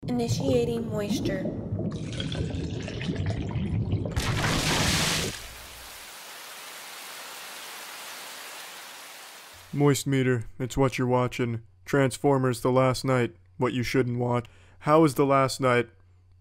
Initiating moisture. Moist meter, it's what you're watching. Transformers The Last Night, what you shouldn't watch. How is The Last Night?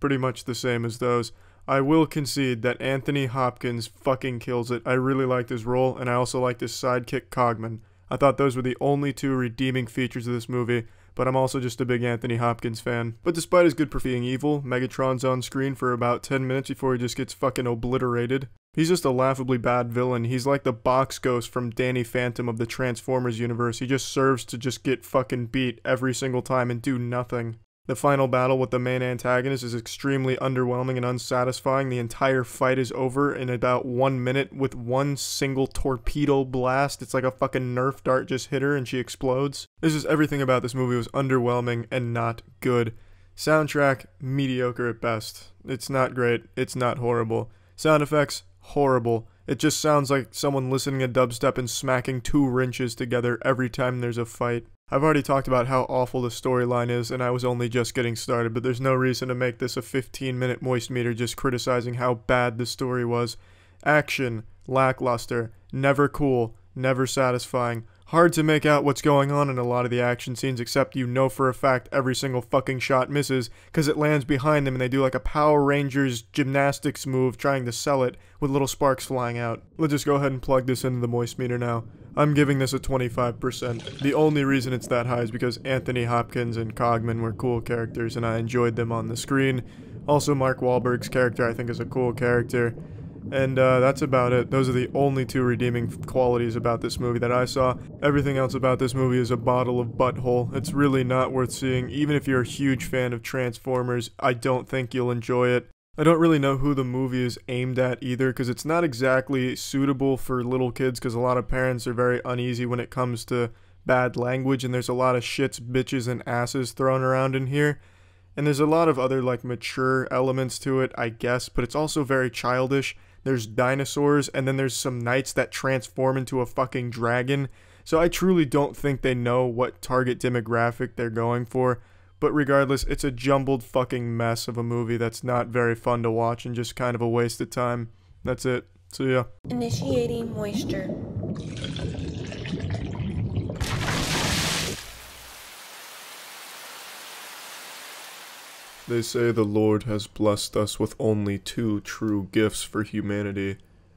Pretty much the same as those. I will concede that Anthony Hopkins fucking kills it. I really liked his role, and I also liked his sidekick Cogman. I thought those were the only two redeeming features of this movie, but I'm also just a big Anthony Hopkins fan. But despite his good for being evil, Megatron's on screen for about 10 minutes before he just gets fucking obliterated. He's just a laughably bad villain. He's like the box ghost from Danny Phantom of the Transformers universe. He just serves to just get fucking beat every single time and do nothing. The final battle with the main antagonist is extremely underwhelming and unsatisfying. The entire fight is over in about 1 minute with one single torpedo blast. It's like a fucking Nerf dart just hit her and she explodes. This is everything about this movie was underwhelming and not good. Soundtrack, mediocre at best. It's not great. It's not horrible. Sound effects, horrible. It just sounds like someone listening to dubstep and smacking two wrenches together every time there's a fight. I've already talked about how awful the storyline is, and I was only just getting started, but there's no reason to make this a 15-minute moist meter just criticizing how bad the story was. Action, lackluster, never cool, never satisfying. Hard to make out what's going on in a lot of the action scenes, except you know for a fact every single fucking shot misses, because it lands behind them and they do like a Power Rangers gymnastics move trying to sell it, with little sparks flying out. Let's just go ahead and plug this into the moist meter now. I'm giving this a 25%. The only reason it's that high is because Anthony Hopkins and Cogman were cool characters and I enjoyed them on the screen. Also, Mark Wahlberg's character I think is a cool character. And that's about it. Those are the only two redeeming qualities about this movie that I saw. Everything else about this movie is a bottle of butthole. It's really not worth seeing. Even if you're a huge fan of Transformers, I don't think you'll enjoy it. I don't really know who the movie is aimed at either, because it's not exactly suitable for little kids, because a lot of parents are very uneasy when it comes to bad language, and there's a lot of shits, bitches, and asses thrown around in here. And there's a lot of other, like, mature elements to it, I guess, but it's also very childish. There's dinosaurs, and then there's some knights that transform into a fucking dragon. So I truly don't think they know what target demographic they're going for. But regardless, it's a jumbled fucking mess of a movie that's not very fun to watch and just kind of a waste of time. That's it. See ya. Initiating moisture. They say the Lord has blessed us with only two true gifts for humanity,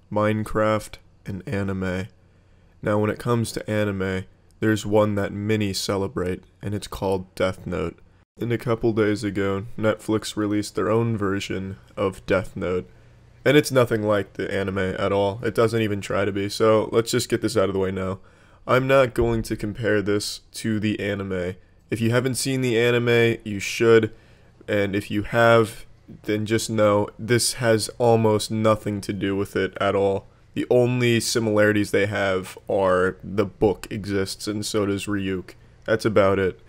Minecraft and anime. Now when it comes to anime, there's one that many celebrate, and it's called Death Note. And a couple days ago, Netflix released their own version of Death Note. And it's nothing like the anime at all. It doesn't even try to be, so let's just get this out of the way now. I'm not going to compare this to the anime. If you haven't seen the anime, you should. And if you have, then just know this has almost nothing to do with it at all. The only similarities they have are the book exists and so does Ryuk. That's about it.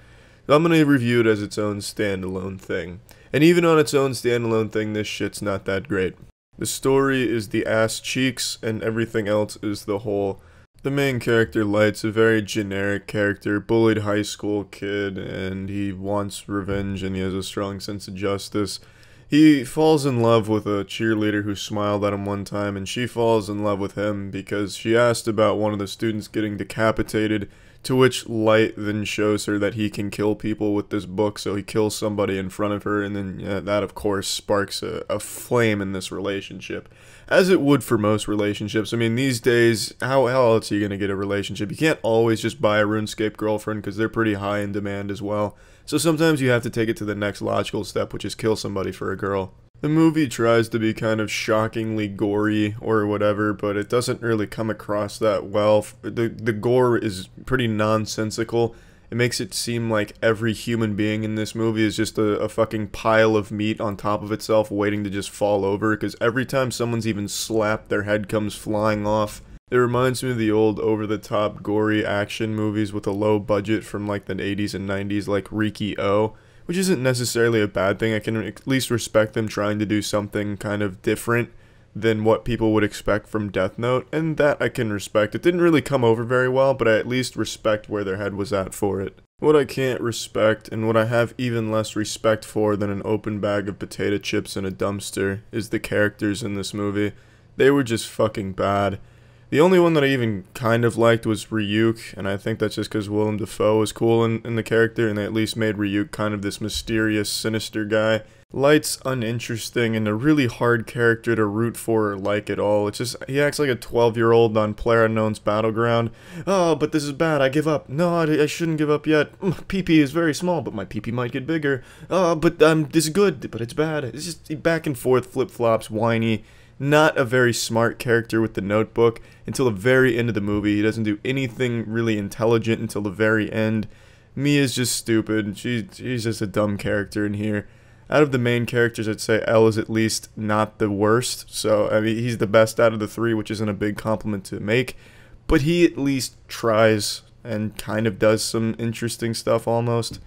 I'm going to review it as its own standalone thing. And even on its own standalone thing, this shit's not that great. The story is the ass cheeks and everything else is the whole. The main character, Light's a very generic character, bullied high school kid, and he wants revenge and he has a strong sense of justice. He falls in love with a cheerleader who smiled at him one time, and she falls in love with him because she asked about one of the students getting decapitated, to which Light then shows her that he can kill people with this book, so he kills somebody in front of her, and then that of course sparks a flame in this relationship. As it would for most relationships. I mean, these days, how else are you going to get a relationship? You can't always just buy a RuneScape girlfriend because they're pretty high in demand as well. So sometimes you have to take it to the next logical step, which is kill somebody for a girl. The movie tries to be kind of shockingly gory or whatever, but it doesn't really come across that well. The gore is pretty nonsensical. It makes it seem like every human being in this movie is just a fucking pile of meat on top of itself waiting to just fall over, because every time someone's even slapped, their head comes flying off. It reminds me of the old over-the-top gory action movies with a low budget from like the 80s and 90s, like Riki-Oh, which isn't necessarily a bad thing. I can at least respect them trying to do something kind of different than what people would expect from Death Note, and that I can respect. It didn't really come over very well, but I at least respect where their head was at for it. What I can't respect, and what I have even less respect for than an open bag of potato chips in a dumpster, is the characters in this movie. They were just fucking bad. The only one that I even kind of liked was Ryuk, and I think that's just because Willem Dafoe was cool in the character, and they at least made Ryuk kind of this mysterious, sinister guy. Light's uninteresting and a really hard character to root for or like at all. It's just, he acts like a 12-year-old on PlayerUnknown's Battleground. Oh, but this is bad, I give up. No, I shouldn't give up yet. PP is very small, but my PP might get bigger. Oh, but this is good, but it's bad. It's just back and forth, flip-flops, whiny. Not a very smart character with the notebook until the very end of the movie. He doesn't do anything really intelligent until the very end. Mia's just stupid. She's just a dumb character in here. Out of the main characters, I'd say L is at least not the worst. So, I mean, he's the best out of the three, which isn't a big compliment to make. But he at least tries and kind of does some interesting stuff almost.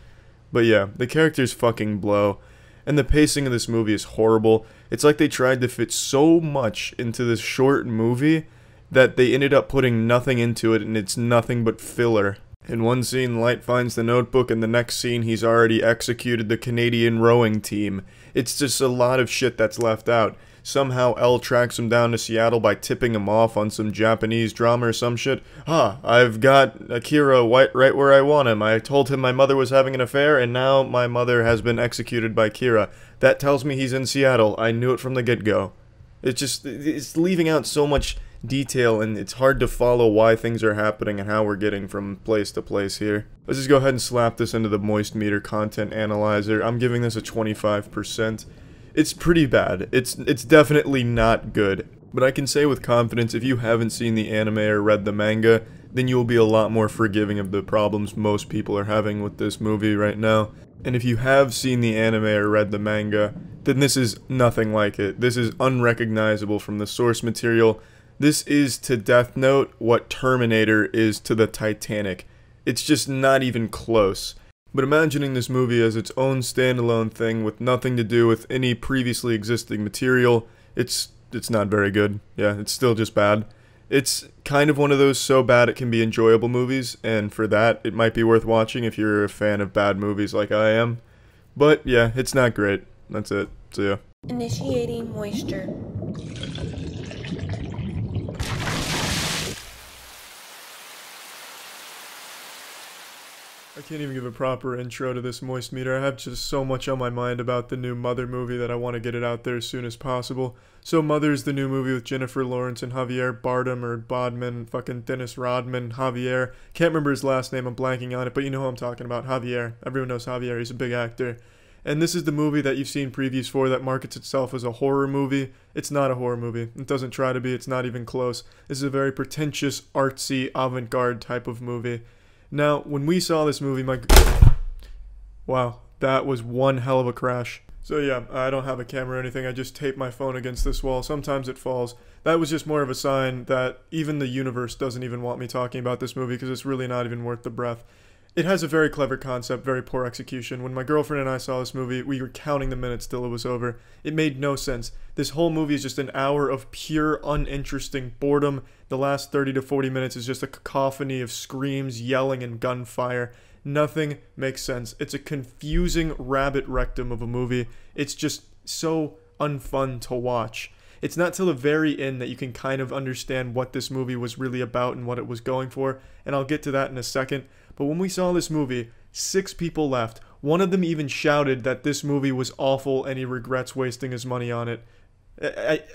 But yeah, the characters fucking blow. And the pacing of this movie is horrible. It's like they tried to fit so much into this short movie that they ended up putting nothing into it, and it's nothing but filler. In one scene, Light finds the notebook, and the next scene, he's already executed the Canadian rowing team. It's just a lot of shit that's left out. Somehow, L tracks him down to Seattle by tipping him off on some Japanese drama or some shit. I've got Akira right where I want him. I told him my mother was having an affair, and now my mother has been executed by Kira. That tells me he's in Seattle. I knew it from the get-go. It's leaving out so much detail, and it's hard to follow why things are happening and how we're getting from place to place here. Let's just go ahead and slap this into the Moist Meter content analyzer. I'm giving this a 25%. It's pretty bad. It's definitely not good. But I can say with confidence, if you haven't seen the anime or read the manga, then you'll be a lot more forgiving of the problems most people are having with this movie right now. And if you have seen the anime or read the manga, then this is nothing like it. This is unrecognizable from the source material. This is to Death Note what Terminator is to the Titanic. It's just not even close. But imagining this movie as its own standalone thing with nothing to do with any previously existing material, it's not very good. Yeah, it's still just bad. It's kind of one of those so bad it can be enjoyable movies, and for that, it might be worth watching if you're a fan of bad movies like I am. But yeah, it's not great. That's it. See ya. Initiating moisture. I can't even give a proper intro to this Moist Meter. I have just so much on my mind about the new Mother movie that I want to get it out there as soon as possible. So Mother is the new movie with Jennifer Lawrence and Javier Bardem or Bodman, fucking Dennis Rodman, Javier. Can't remember his last name, I'm blanking on it, but you know who I'm talking about, Javier. Everyone knows Javier, he's a big actor. And this is the movie that you've seen previews for that markets itself as a horror movie. It's not a horror movie. It doesn't try to be, it's not even close. This is a very pretentious, artsy, avant-garde type of movie. Now, when we saw this movie, wow, that was one hell of a crash. So yeah, I don't have a camera or anything, I just tape my phone against this wall. Sometimes it falls. That was just more of a sign that even the universe doesn't even want me talking about this movie because it's really not even worth the breath. It has a very clever concept, very poor execution. When my girlfriend and I saw this movie, we were counting the minutes till it was over. It made no sense. This whole movie is just an hour of pure, uninteresting boredom. The last 30 to 40 minutes is just a cacophony of screams, yelling, and gunfire. Nothing makes sense. It's a confusing rabbit rectum of a movie. It's just so unfun to watch. It's not till the very end that you can kind of understand what this movie was really about and what it was going for, and I'll get to that in a second. But when we saw this movie, 6 people left. One of them even shouted that this movie was awful and he regrets wasting his money on it.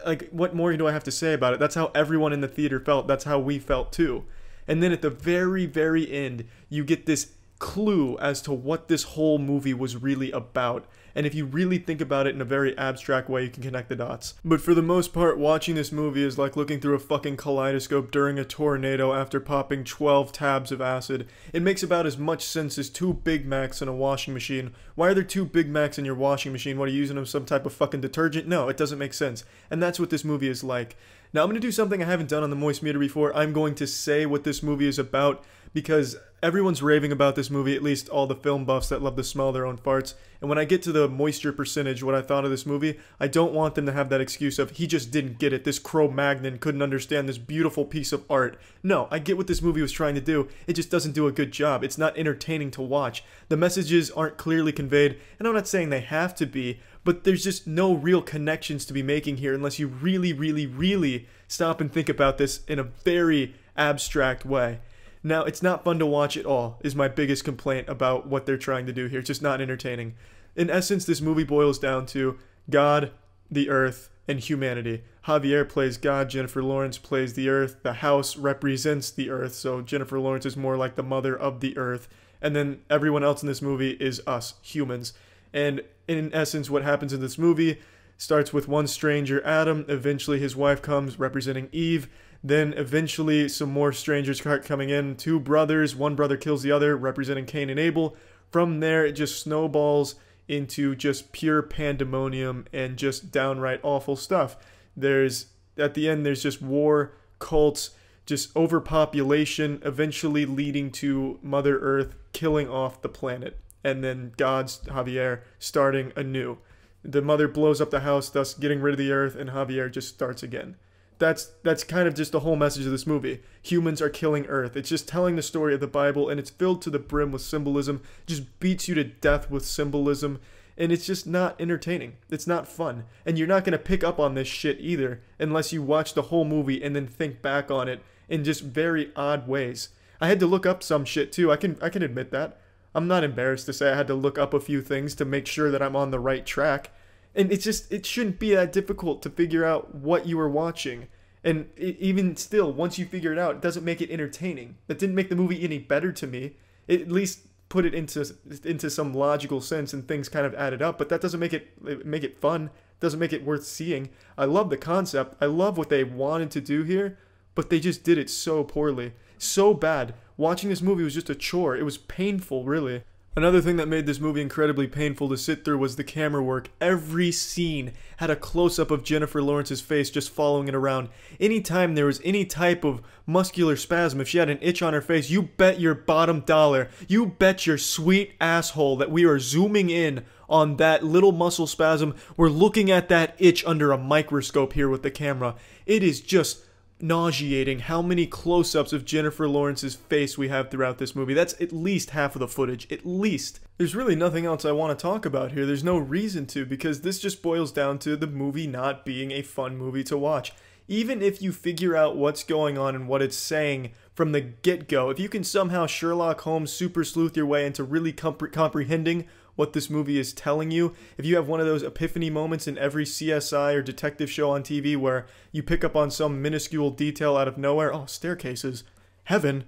Like, what more do I have to say about it? That's how everyone in the theater felt. That's how we felt too. And then at the very, very end, you get this clue as to what this whole movie was really about. And if you really think about it in a very abstract way, you can connect the dots. But for the most part, watching this movie is like looking through a fucking kaleidoscope during a tornado after popping 12 tabs of acid. It makes about as much sense as 2 Big Macs in a washing machine. Why are there 2 Big Macs in your washing machine? What, are you using them some type of fucking detergent? No, it doesn't make sense. And that's what this movie is like. Now, I'm going to do something I haven't done on the Moist Meter before. I'm going to say what this movie is about, because everyone's raving about this movie, at least all the film buffs that love to smell their own farts. And when I get to the moisture percentage, what I thought of this movie, I don't want them to have that excuse of, he just didn't get it, this Cro-Magnon couldn't understand this beautiful piece of art. No, I get what this movie was trying to do, it just doesn't do a good job. It's not entertaining to watch. The messages aren't clearly conveyed, and I'm not saying they have to be, but there's just no real connections to be making here unless you really, really, really stop and think about this in a very abstract way. Now, it's not fun to watch at all, is my biggest complaint about what they're trying to do here. It's just not entertaining. In essence, this movie boils down to God, the earth, and humanity. Javier plays God, Jennifer Lawrence plays the earth, the house represents the earth, so Jennifer Lawrence is more like the mother of the earth, and then everyone else in this movie is us, humans. And in essence, what happens in this movie starts with one stranger, Adam, eventually his wife comes, representing Eve, then eventually some more strangers start coming in, two brothers, one brother kills the other, representing Cain and Abel. From there, it just snowballs into just pure pandemonium and just downright awful stuff. At the end, there's just war, cults, just overpopulation, eventually leading to Mother Earth killing off the planet. And then God's Javier starting anew. The mother blows up the house, thus getting rid of the earth, and Javier just starts again. That's kind of just the whole message of this movie. Humans are killing Earth. It's just telling the story of the Bible, and it's filled to the brim with symbolism. It just beats you to death with symbolism, and it's just not entertaining. It's not fun, and you're not going to pick up on this shit either unless you watch the whole movie and then think back on it in just very odd ways. I had to look up some shit too. I can admit that. I'm not embarrassed to say I had to look up a few things to make sure that I'm on the right track. And it shouldn't be that difficult to figure out what you were watching. And even still, once you figure it out, it doesn't make it entertaining. That didn't make the movie any better to me. It at least put it into some logical sense and things kind of added up. But that doesn't make it fun. Doesn't make it worth seeing. I love the concept. I love what they wanted to do here. But they just did it so poorly. So bad. Watching this movie was just a chore. It was painful, really. Another thing that made this movie incredibly painful to sit through was the camera work. Every scene had a close-up of Jennifer Lawrence's face just following it around. Anytime there was any type of muscular spasm, if she had an itch on her face, you bet your bottom dollar, you bet your sweet asshole that we are zooming in on that little muscle spasm. We're looking at that itch under a microscope here with the camera. It is just nauseating how many close-ups of Jennifer Lawrence's face we have throughout this movie. That's at least half of the footage, at least. There's really nothing else I want to talk about here. There's no reason to, because this just boils down to the movie not being a fun movie to watch. Even if you figure out what's going on and what it's saying from the get-go, if you can somehow Sherlock Holmes super sleuth your way into really comprehending what this movie is telling you, if you have one of those epiphany moments in every CSI or detective show on TV where you pick up on some minuscule detail out of nowhere, oh, staircases, heaven,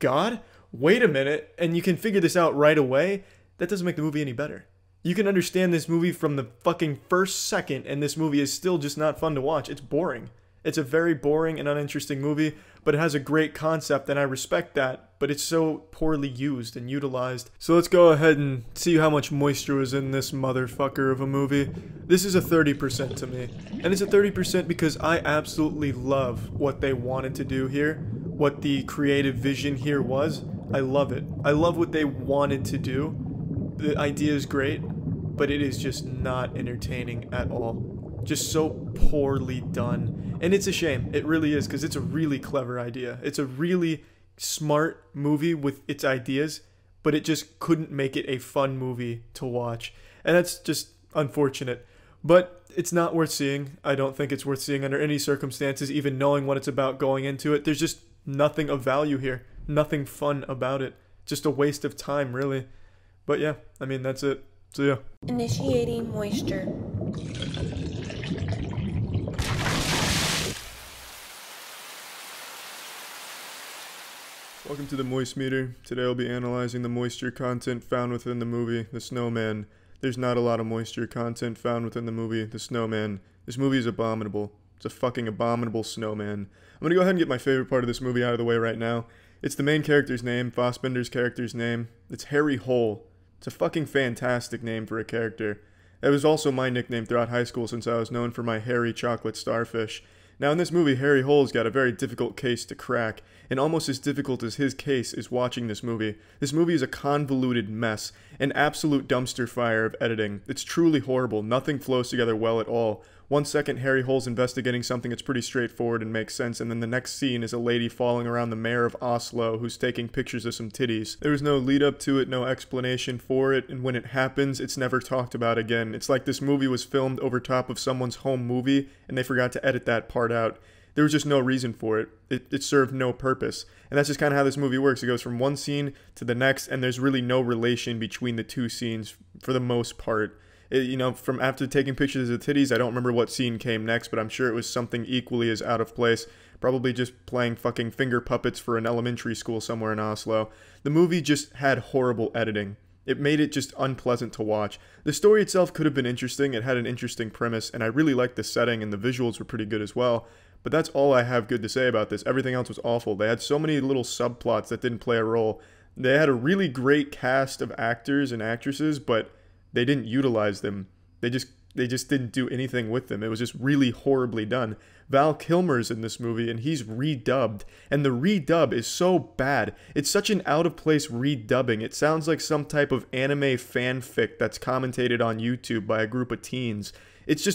God, wait a minute, and you can figure this out right away, that doesn't make the movie any better. You can understand this movie from the fucking first second, and this movie is still just not fun to watch. It's boring. It's a very boring and uninteresting movie, but it has a great concept, and I respect that, but it's so poorly used and utilized. So let's go ahead and see how much moisture was in this motherfucker of a movie. This is a 30% to me, and it's a 30% because I absolutely love what they wanted to do here, what the creative vision here was. I love it. I love what they wanted to do. The idea is great, but it is just not entertaining at all. Just so poorly done. And it's a shame. It really is, because it's a really clever idea. It's a really smart movie with its ideas, but it just couldn't make it a fun movie to watch. And that's just unfortunate. But it's not worth seeing. I don't think it's worth seeing under any circumstances, even knowing what it's about going into it. There's just nothing of value here. Nothing fun about it. Just a waste of time, really. But yeah, I mean, that's it. So yeah. Initiating moisture. Welcome to the Moist Meter. Today I'll be analyzing the moisture content found within the movie, The Snowman. There's not a lot of moisture content found within the movie, The Snowman. This movie is abominable. It's a fucking abominable snowman. I'm gonna go ahead and get my favorite part of this movie out of the way right now. It's the main character's name, Fassbender's character's name. It's Harry Hole. It's a fucking fantastic name for a character. It was also my nickname throughout high school since I was known for my hairy chocolate starfish. Now in this movie, Harry Hole's got a very difficult case to crack, and almost as difficult as his case is watching this movie. This movie is a convoluted mess, an absolute dumpster fire of editing. It's truly horrible, nothing flows together well at all. One second, Harry Hole's investigating something that's pretty straightforward and makes sense, and then the next scene is a lady following around the mayor of Oslo who's taking pictures of some titties. There was no lead up to it, no explanation for it, and when it happens, it's never talked about again. It's like this movie was filmed over top of someone's home movie, and they forgot to edit that part out. There was just no reason for it. It served no purpose. And that's just kind of how this movie works. It goes from one scene to the next, and there's really no relation between the two scenes for the most part. From after taking pictures of the titties, I don't remember what scene came next, but I'm sure it was something equally as out of place. Probably just playing fucking finger puppets for an elementary school somewhere in Oslo. The movie just had horrible editing. It made it just unpleasant to watch. The story itself could have been interesting. It had an interesting premise, and I really liked the setting, and the visuals were pretty good as well. But that's all I have good to say about this. Everything else was awful. They had so many little subplots that didn't play a role. They had a really great cast of actors and actresses, but they didn't utilize them. They just didn't do anything with them. It was just really horribly done. Val Kilmer's in this movie, and he's redubbed. And the redub is so bad. It's such an out-of-place redubbing. It sounds like some type of anime fanfic that's commentated on YouTube by a group of teens. It's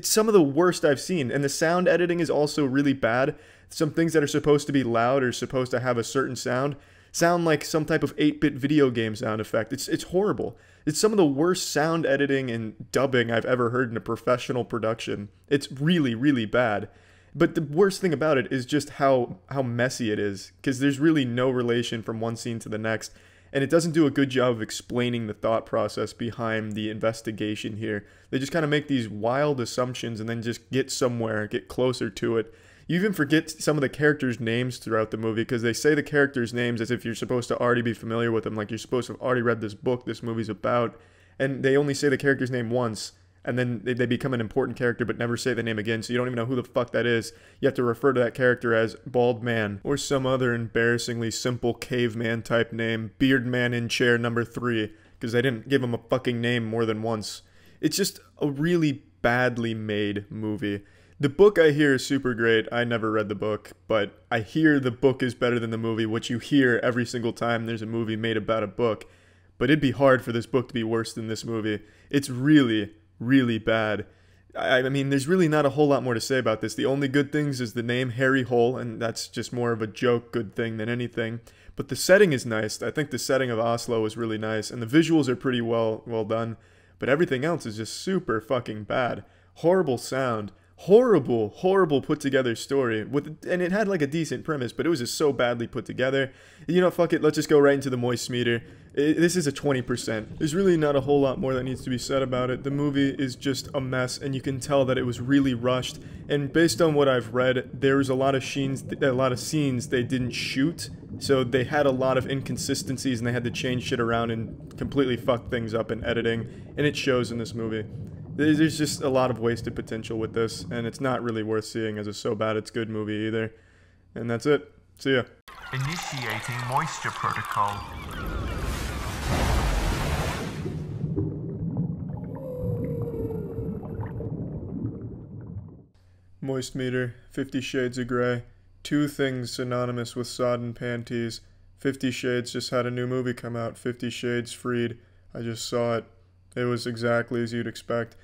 some of the worst I've seen. And the sound editing is also really bad. Some things that are supposed to be loud or supposed to have a certain sound like some type of 8-bit video game sound effect. It's horrible. It's some of the worst sound editing and dubbing I've ever heard in a professional production. It's really, really bad. But the worst thing about it is just how messy it is, because there's really no relation from one scene to the next, and it doesn't do a good job of explaining the thought process behind the investigation here. They just kind of make these wild assumptions and then just get somewhere, get closer to it. You even forget some of the characters' names throughout the movie, because they say the characters' names as if you're supposed to already be familiar with them, like you're supposed to have already read this book this movie's about, and they only say the character's name once, and then they become an important character but never say the name again, so you don't even know who the fuck that is. You have to refer to that character as Bald Man, or some other embarrassingly simple caveman type name, Beard Man in chair number 3, because they didn't give him a fucking name more than once. It's just a really badly made movie. The book I hear is super great. I never read the book, but I hear the book is better than the movie, which you hear every single time there's a movie made about a book. But it'd be hard for this book to be worse than this movie. It's really, really bad. I mean, there's really not a whole lot more to say about this. The only good things is the name Harry Hole, and that's just more of a joke good thing than anything. But the setting is nice. I think the setting of Oslo is really nice, and the visuals are pretty well done. But everything else is just super fucking bad. Horrible sound. Horrible put together story, and it had like a decent premise, but it was just so badly put together. You know, fuck it, let's just go right into the moist meter. This is a 20%. There's really not a whole lot more that needs to be said about it. The movie is just a mess, and you can tell that it was really rushed. And based on what I've read, there was a lot of scenes they didn't shoot, so they had a lot of inconsistencies, and they had to change shit around and completely fuck things up in editing, and it shows in this movie. There's just a lot of wasted potential with this, and it's not really worth seeing as a so bad it's good movie either. And that's it. See ya. Initiating moisture protocol. Moist meter, 50 Shades of Grey. Two things synonymous with sodden panties. 50 Shades just had a new movie come out, 50 Shades Freed. I just saw it. It was exactly as you'd expect.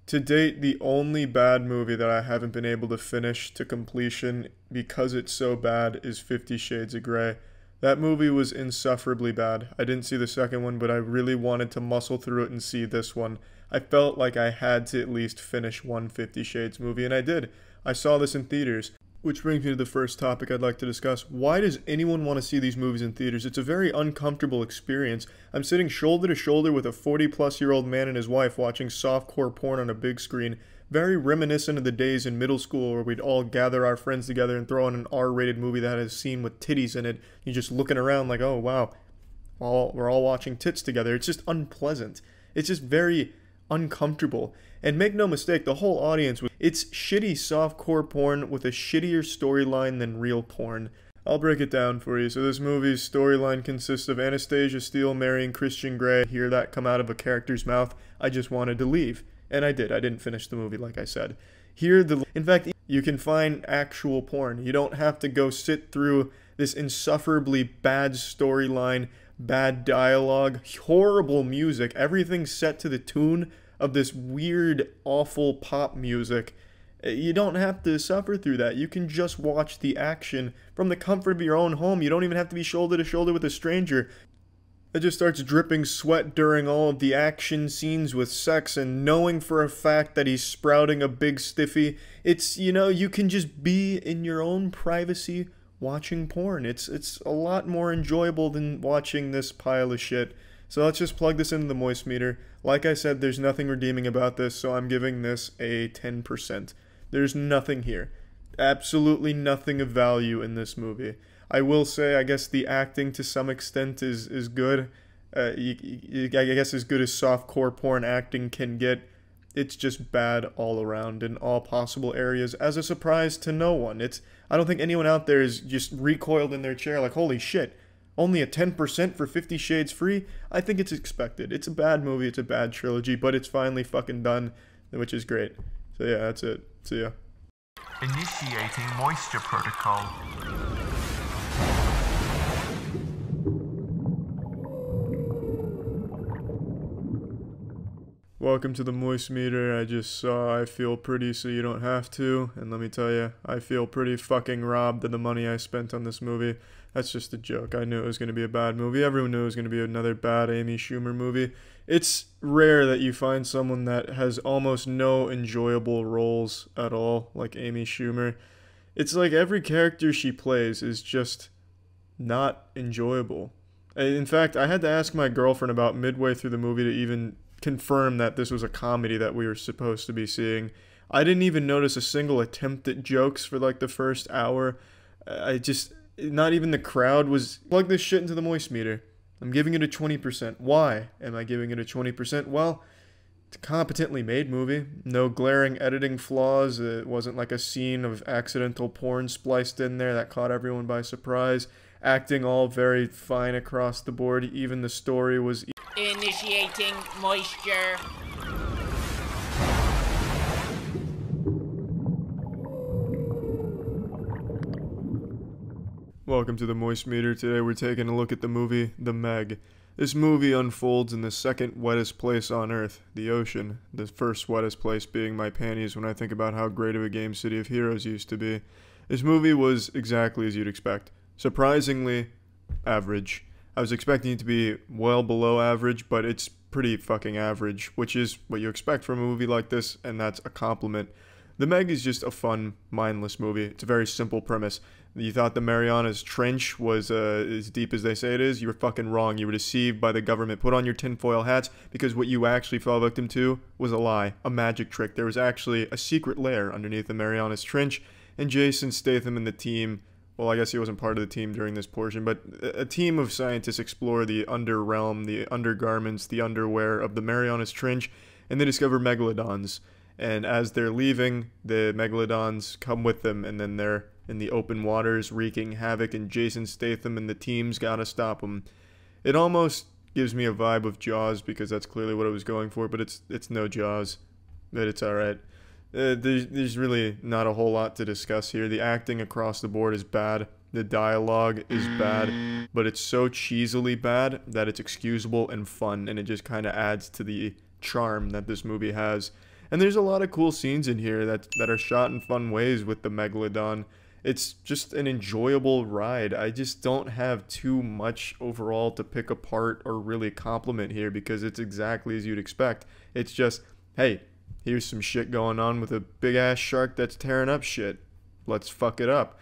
To date, the only bad movie that I haven't been able to finish to completion because it's so bad is 50 Shades of Grey. That movie was insufferably bad. I didn't see the second one, but I really wanted to muscle through it and see this one. I felt like I had to at least finish one 50 Shades movie, and I did. I saw this in theaters. Which brings me to the first topic I'd like to discuss. Why does anyone want to see these movies in theaters? It's a very uncomfortable experience. I'm sitting shoulder to shoulder with a 40-plus-year-old man and his wife watching softcore porn on a big screen. Very reminiscent of the days in middle school where we'd all gather our friends together and throw on an R-rated movie that had a scene with titties in it. You're just looking around like, oh, wow, we're all watching tits together. It's just unpleasant. It's just very uncomfortable. And make no mistake, the whole audience, it's shitty softcore porn with a shittier storyline than real porn. I'll break it down for you. So this movie's storyline consists of Anastasia Steele marrying Christian Grey. Hear that come out of a character's mouth, I just wanted to leave. And I did. I didn't finish the movie like I said. In fact, You can find actual porn. You don't have to go sit through this insufferably bad storyline, bad dialogue, horrible music, everything set to the tune of this weird, awful pop music. You don't have to suffer through that. You can just watch the action from the comfort of your own home. You don't even have to be shoulder to shoulder with a stranger. It just starts dripping sweat during all of the action scenes with sex, and knowing for a fact that he's sprouting a big stiffy. It's, you can just be in your own privacy watching porn. It's a lot more enjoyable than watching this pile of shit. So let's just plug this into the moist meter. Like I said, there's nothing redeeming about this, so I'm giving this a 10%. There's nothing here. Absolutely nothing of value in this movie. I will say, I guess the acting to some extent is good. I guess as good as softcore porn acting can get. It's just bad all around in all possible areas, as a surprise to no one. I don't think anyone out there is just recoiled in their chair like, holy shit, only a 10% for 50 Shades Free? I think it's expected. It's a bad movie, it's a bad trilogy, but it's finally fucking done, which is great. So yeah, that's it. See ya. Initiating moisture protocol. Welcome to the moist meter. I just saw I Feel Pretty So You Don't Have To, and let me tell you, I feel pretty fucking robbed of the money I spent on this movie. That's just a joke. I knew it was going to be a bad movie. Everyone knew it was going to be another bad Amy Schumer movie. It's rare that you find someone that has almost no enjoyable roles at all, like Amy Schumer. It's like every character she plays is just not enjoyable. In fact, I had to ask my girlfriend about midway through the movie to even confirm that this was a comedy that we were supposed to be seeing. I didn't even notice a single attempt at jokes for like the first hour. Not even the crowd was, plug this shit into the moist meter. I'm giving it a 20%. Why am I giving it a 20%? Well, it's a competently made movie. No glaring editing flaws. It wasn't like a scene of accidental porn spliced in there that caught everyone by surprise. Acting all very fine across the board. Even the story was... Initiating moisture. Welcome to the moist meter. Today we're taking a look at the movie The Meg. This movie unfolds in the second wettest place on Earth, the ocean. The first wettest place being my panties when I think about how great of a game City of Heroes used to be. This movie was exactly as you'd expect. Surprisingly average. I was expecting it to be well below average, but it's pretty fucking average, which is what you expect from a movie like this, and that's a compliment. The Meg is just a fun, mindless movie. It's a very simple premise. You thought the Marianas Trench was as deep as they say it is? You were fucking wrong. You were deceived by the government. Put on your tinfoil hats, because what you actually fell victim to was a lie, a magic trick. There was actually a secret lair underneath the Marianas Trench, and Jason Statham and the team... Well, I guess he wasn't part of the team during this portion, but a team of scientists explore the underrealm, the undergarments, the underwear of the Marianas Trench, and they discover megalodons. And as they're leaving, the megalodons come with them, and then they're in the open waters wreaking havoc, and Jason Statham and the team's gotta stop them. It almost gives me a vibe of Jaws, because that's clearly what it was going for, but it's no Jaws. But it's alright. There's really not a whole lot to discuss here. The acting across the board is bad. The dialogue is bad, but it's so cheesily bad that it's excusable and fun, and it just kind of adds to the charm that this movie has. And there's a lot of cool scenes in here that are shot in fun ways with the Megalodon. It's just an enjoyable ride. I just don't have too much overall to pick apart or really compliment here, because it's exactly as you'd expect. It's just, hey, here's some shit going on with a big-ass shark that's tearing up shit. Let's fuck it up.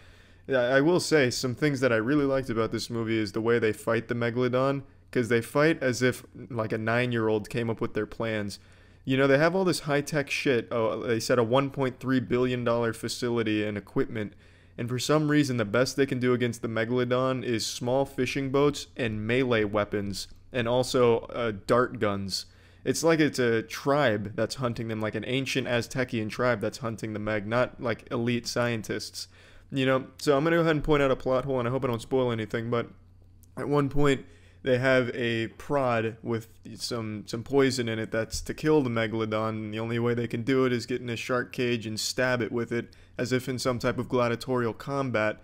I will say, some things that I really liked about this movie is the way they fight the Megalodon, because they fight as if, like, a 9-year-old came up with their plans. You know, they have all this high-tech shit. Oh, they said a $1.3 billion facility and equipment, and for some reason, the best they can do against the Megalodon is small fishing boats and melee weapons, and also dart guns. It's like it's a tribe that's hunting them, like an ancient Aztecian tribe that's hunting the Meg, not like elite scientists. You know, so I'm going to go ahead and point out a plot hole, and I hope I don't spoil anything, but at one point, they have a prod with some poison in it that's to kill the megalodon, and the only way they can do it is get in a shark cage and stab it with it, as if in some type of gladiatorial combat.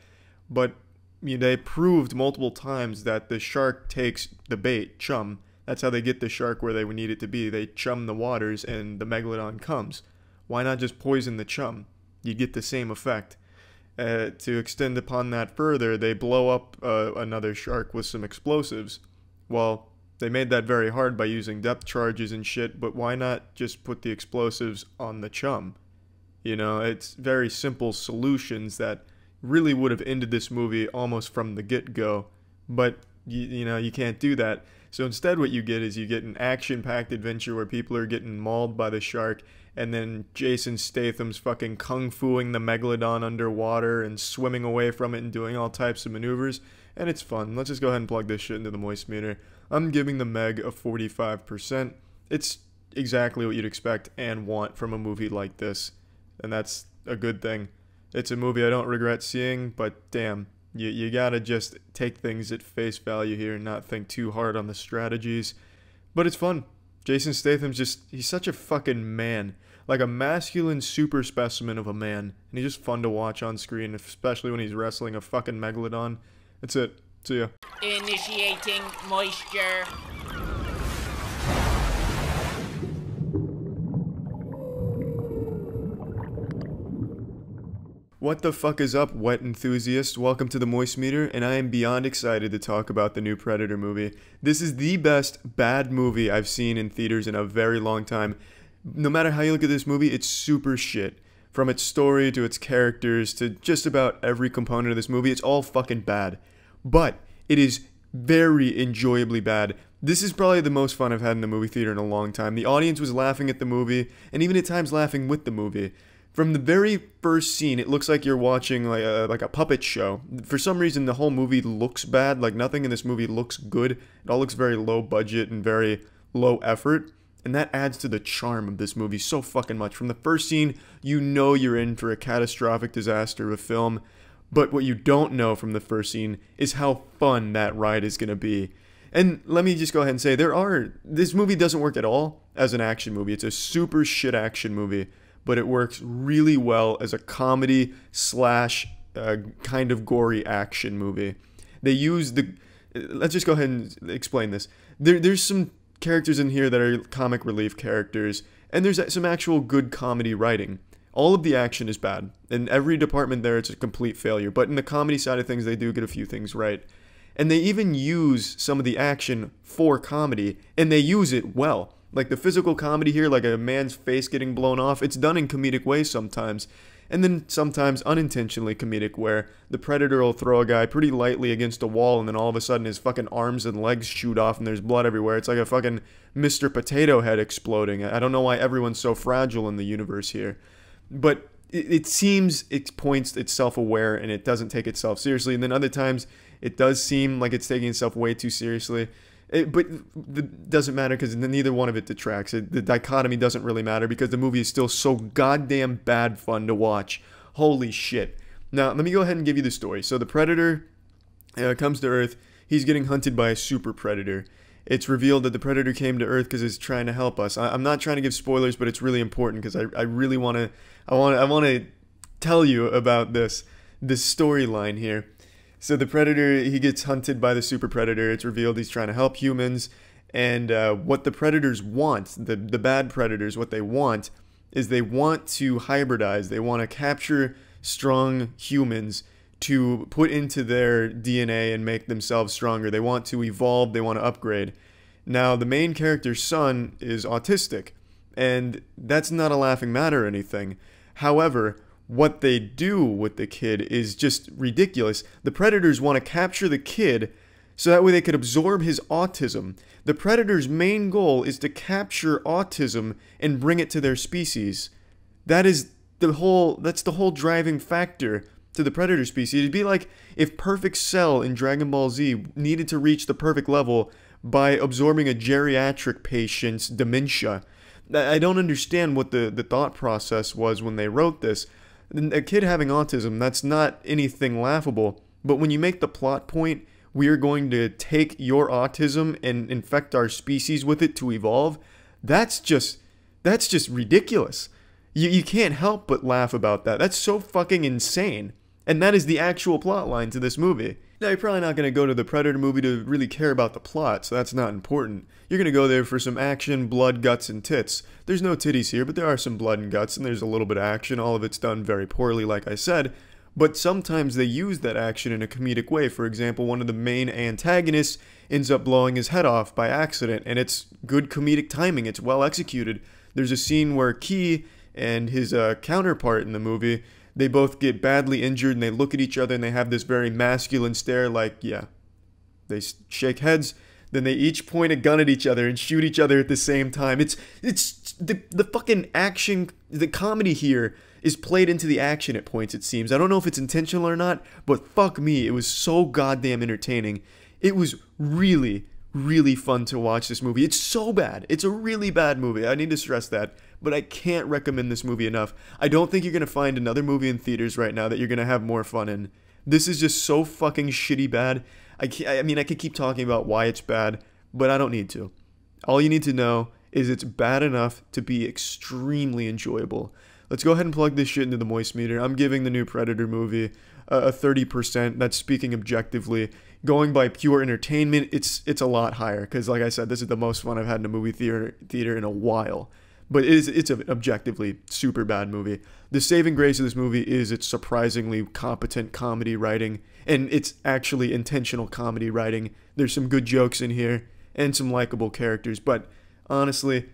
But they proved multiple times that the shark takes the bait, chum. That's how they get the shark where they would need it to be. They chum the waters and the megalodon comes. Why not just poison the chum? You get the same effect. To extend upon that further, they blow up another shark with some explosives. Well, they made that very hard by using depth charges and shit, but why not just put the explosives on the chum? It's very simple solutions that really would have ended this movie almost from the get-go, but you can't do that. So instead what you get is you get an action-packed adventure where people are getting mauled by the shark, and then Jason Statham's fucking kung-fuing the megalodon underwater and swimming away from it and doing all types of maneuvers, and it's fun. Let's just go ahead and plug this shit into the moist meter. I'm giving the Meg a 45%. It's exactly what you'd expect and want from a movie like this, and that's a good thing. It's a movie I don't regret seeing, but damn, you gotta just take things at face value here and not think too hard on the strategies. But it's fun. Jason Statham's he's such a fucking man. Like a masculine super specimen of a man. And he's just fun to watch on screen, especially when he's wrestling a fucking megalodon. That's it. See ya. Initiating moisture. What the fuck is up, wet enthusiast? Welcome to the Moist Meter, and I am beyond excited to talk about the new Predator movie. This is the best bad movie I've seen in theaters in a very long time. No matter how you look at this movie, it's super shit. From its story to its characters to just about every component of this movie, it's all fucking bad. But it is very enjoyably bad. This is probably the most fun I've had in a movie theater in a long time. The audience was laughing at the movie, and even at times laughing with the movie. From the very first scene, it looks like you're watching like a puppet show. For some reason, the whole movie looks bad. Like, nothing in this movie looks good. It all looks very low budget and very low effort. And that adds to the charm of this movie so fucking much. From the first scene, you know you're in for a catastrophic disaster of a film. But what you don't know from the first scene is how fun that ride is going to be. And let me just go ahead and say, this movie doesn't work at all as an action movie. It's a super shit action movie. But it works really well as a comedy slash kind of gory action movie. They use let's just go ahead and explain this. There's some characters in here that are comic relief characters, and there's some actual good comedy writing. All of the action is bad. In every department there, it's a complete failure. But in the comedy side of things, they do get a few things right. And they even use some of the action for comedy, and they use it well. Like the physical comedy here, like a man's face getting blown off, it's done in comedic ways sometimes. And then sometimes unintentionally comedic, where the Predator will throw a guy pretty lightly against a wall, and then all of a sudden his fucking arms and legs shoot off and there's blood everywhere. It's like a fucking Mr. Potato Head exploding. I don't know why everyone's so fragile in the universe here. But it seems it points it's self-aware and it doesn't take itself seriously. And then other times it does seem like it's taking itself way too seriously. But it doesn't matter because neither one of it detracts. The dichotomy doesn't really matter because the movie is still so goddamn bad fun to watch. Holy shit. Now, let me go ahead and give you the story. So the Predator comes to Earth. He's getting hunted by a super predator. It's revealed that the Predator came to Earth because he's trying to help us. I'm not trying to give spoilers, but it's really important because I really want to tell you about this storyline here. So the Predator, he gets hunted by the super predator. It's revealed he's trying to help humans. And what the predators want, the bad predators, what they want is they want to hybridize. They want to capture strong humans to put into their DNA and make themselves stronger. They want to evolve. They want to upgrade. Now, the main character's son is autistic. And that's not a laughing matter or anything. However, what they do with the kid is just ridiculous. The predators want to capture the kid so that way they could absorb his autism. The predator's main goal is to capture autism and bring it to their species. That's the whole driving factor to the predator species. It'd be like if Perfect Cell in Dragon Ball Z needed to reach the perfect level by absorbing a geriatric patient's dementia. I don't understand what the thought process was when they wrote this. A kid having autism, that's not anything laughable. But when you make the plot point we are going to take your autism and infect our species with it to evolve, that's just ridiculous. You can't help but laugh about that. That's so fucking insane. And that is the actual plot line to this movie. Now, you're probably not going to go to the Predator movie to really care about the plot, so that's not important. You're going to go there for some action, blood, guts, and tits. There's no titties here, but there are some blood and guts, and there's a little bit of action. All of it's done very poorly, like I said. But sometimes they use that action in a comedic way. For example, one of the main antagonists ends up blowing his head off by accident, and it's good comedic timing. It's well executed. There's a scene where Key and his counterpart in the movie, they both get badly injured and they look at each other and they have this very masculine stare like, yeah. They shake heads, then they each point a gun at each other and shoot each other at the same time. It's the fucking action, the comedy here is played into the action at points, it seems. I don't know if it's intentional or not, but fuck me, it was so goddamn entertaining. It was really, really fun to watch this movie. It's so bad. It's a really bad movie. I need to stress that. But I can't recommend this movie enough. I don't think you're going to find another movie in theaters right now that you're going to have more fun in. This is just so fucking shitty bad. I mean, I could keep talking about why it's bad, but I don't need to. All you need to know is it's bad enough to be extremely enjoyable. Let's go ahead and plug this shit into the moist meter. I'm giving the new Predator movie a 30%. That's speaking objectively. Going by pure entertainment, it's a lot higher. Because like I said, this is the most fun I've had in a movie theater in a while. But it's an objectively super bad movie. The saving grace of this movie is its surprisingly competent comedy writing. And it's actually intentional comedy writing. There's some good jokes in here. And some likable characters. But honestly,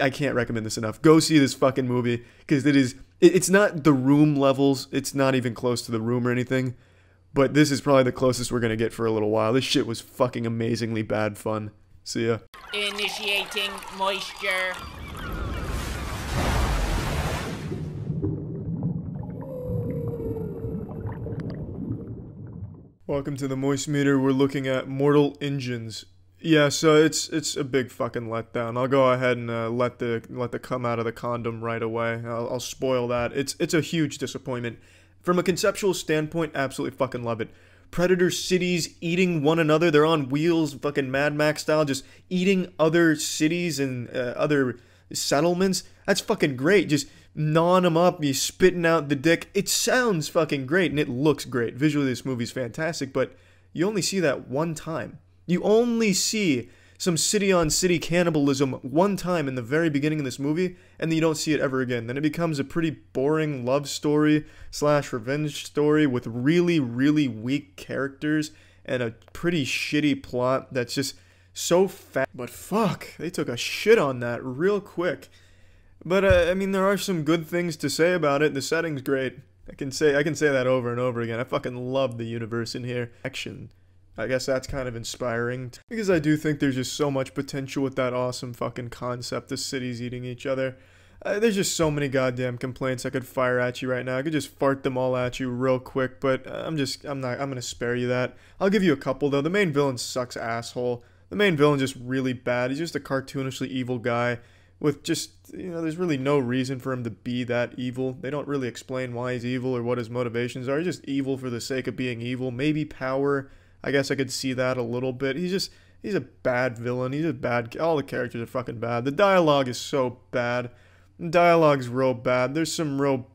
I can't recommend this enough. Go see this fucking movie. Because it's not The Room levels. It's not even close to The Room or anything. But this is probably the closest we're going to get for a little while. This shit was fucking amazingly bad fun. See ya. Initiating moisture. Welcome to the Moist Meter. We're looking at Mortal Engines. Yeah, so it's a big fucking letdown. I'll go ahead and let the come out of the condom right away. I'll spoil that. It's a huge disappointment. From a conceptual standpoint, absolutely fucking love it. Predator cities eating one another. They're on wheels, fucking Mad Max style, just eating other cities and other settlements. That's fucking great. Just gnawing them up, you spitting out the dick. It sounds fucking great and it looks great. Visually, this movie's fantastic, but you only see that one time. You only see some city-on-city cannibalism one time in the very beginning of this movie, and then you don't see it ever again. Then it becomes a pretty boring love story / revenge story with really, really weak characters and a pretty shitty plot that's just so fat. But fuck, they took a shit on that real quick. But I mean, there are some good things to say about it. The setting's great. I can say that over and over again. I fucking love the universe in here. Action. I guess that's kind of inspiring, because I do think there's just so much potential with that awesome fucking concept of cities eating each other. There's just so many goddamn complaints I could fire at you right now. I could just fart them all at you real quick, but I'm gonna spare you that. I'll give you a couple though. The main villain sucks asshole. The main villain's just really bad. He's just a cartoonishly evil guy with just, there's really no reason for him to be that evil. They don't really explain why he's evil or what his motivations are. He's just evil for the sake of being evil. Maybe power. I guess I could see that a little bit. He's a bad villain. He's a bad... All the characters are fucking bad. The dialogue is so bad. The dialogue's real bad. There's some real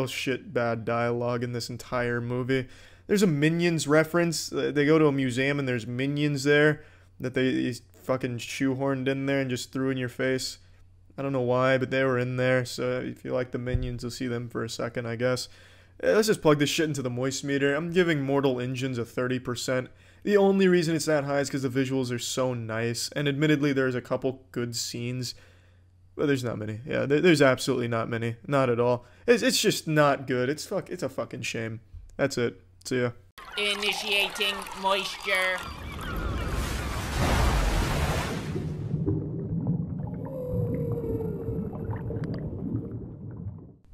shit bad dialogue in this entire movie. There's a Minions reference. They go to a museum and there's Minions there that they fucking shoehorned in there and just threw in your face. I don't know why, but they were in there. So if you like the Minions, you'll see them for a second, I guess. Let's just plug this shit into the moist meter. I'm giving Mortal Engines a 30%. The only reason it's that high is because the visuals are so nice. And admittedly, there's a couple good scenes. But there's not many. Yeah, there's absolutely not many. Not at all. It's just not good. It's a fucking shame. That's it. See ya. Initiating moisture.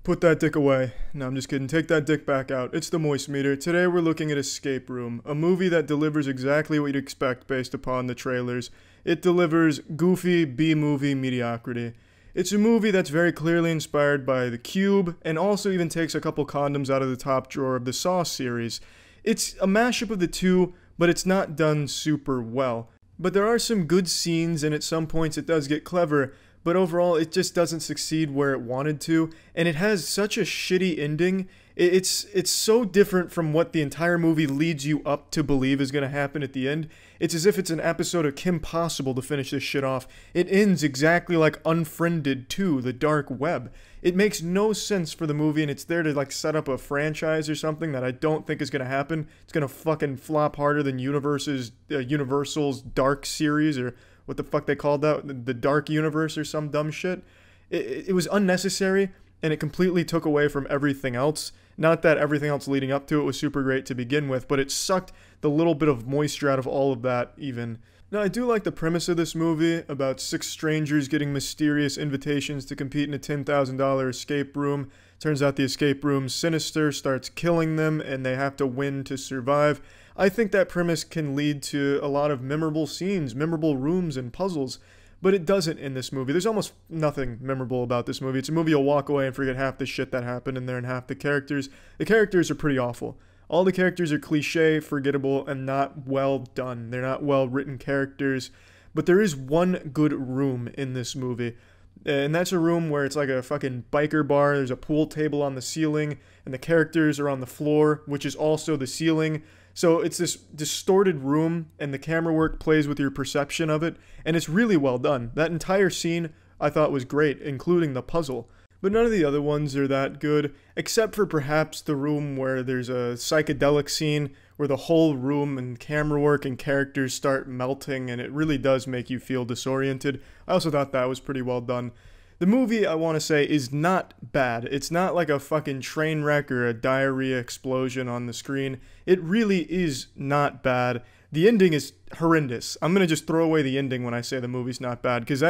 Put that dick away. No, I'm just kidding. Take that dick back out. It's the Moist Meter. Today we're looking at Escape Room, a movie that delivers exactly what you'd expect based upon the trailers. It delivers goofy B-movie mediocrity. It's a movie that's very clearly inspired by The Cube, and also even takes a couple condoms out of the top drawer of the Saw series. It's a mashup of the two, but it's not done super well. But there are some good scenes, and at some points it does get clever, but overall it just doesn't succeed where it wanted to, and it has such a shitty ending. It's so different from what the entire movie leads you up to believe is going to happen at the end. It's as if it's an episode of Kim Possible to finish this shit off. It ends exactly like Unfriended 2, The Dark Web. It makes no sense for the movie, and it's there to like set up a franchise or something that I don't think is going to happen. It's going to fucking flop harder than Universal's Dark series, or what the fuck they called that, the Dark Universe or some dumb shit. It was unnecessary, and it completely took away from everything else. Not that everything else leading up to it was super great to begin with, but it sucked the little bit of moisture out of all of that even. Now, I do like the premise of this movie about 6 strangers getting mysterious invitations to compete in a $10,000 escape room. Turns out the escape room's sinister, starts killing them, and they have to win to survive. I think that premise can lead to a lot of memorable scenes, memorable rooms, and puzzles. But it doesn't in this movie. There's almost nothing memorable about this movie. It's a movie you'll walk away and forget half the shit that happened in there and half the characters. The characters are pretty awful. All the characters are cliche, forgettable, and not well done. They're not well written characters. But there is one good room in this movie. And that's a room where it's like a fucking biker bar. There's a pool table on the ceiling, and the characters are on the floor, which is also the ceiling. So it's this distorted room, and the camera work plays with your perception of it, and it's really well done. That entire scene I thought was great, including the puzzle. But none of the other ones are that good, except for perhaps the room where there's a psychedelic scene where the whole room and camera work and characters start melting, and it really does make you feel disoriented. I also thought that was pretty well done. The movie, I want to say, is not bad. It's not like a fucking train wreck or a diarrhea explosion on the screen. It really is not bad. The ending is horrendous. I'm going to just throw away the ending when I say the movie's not bad, because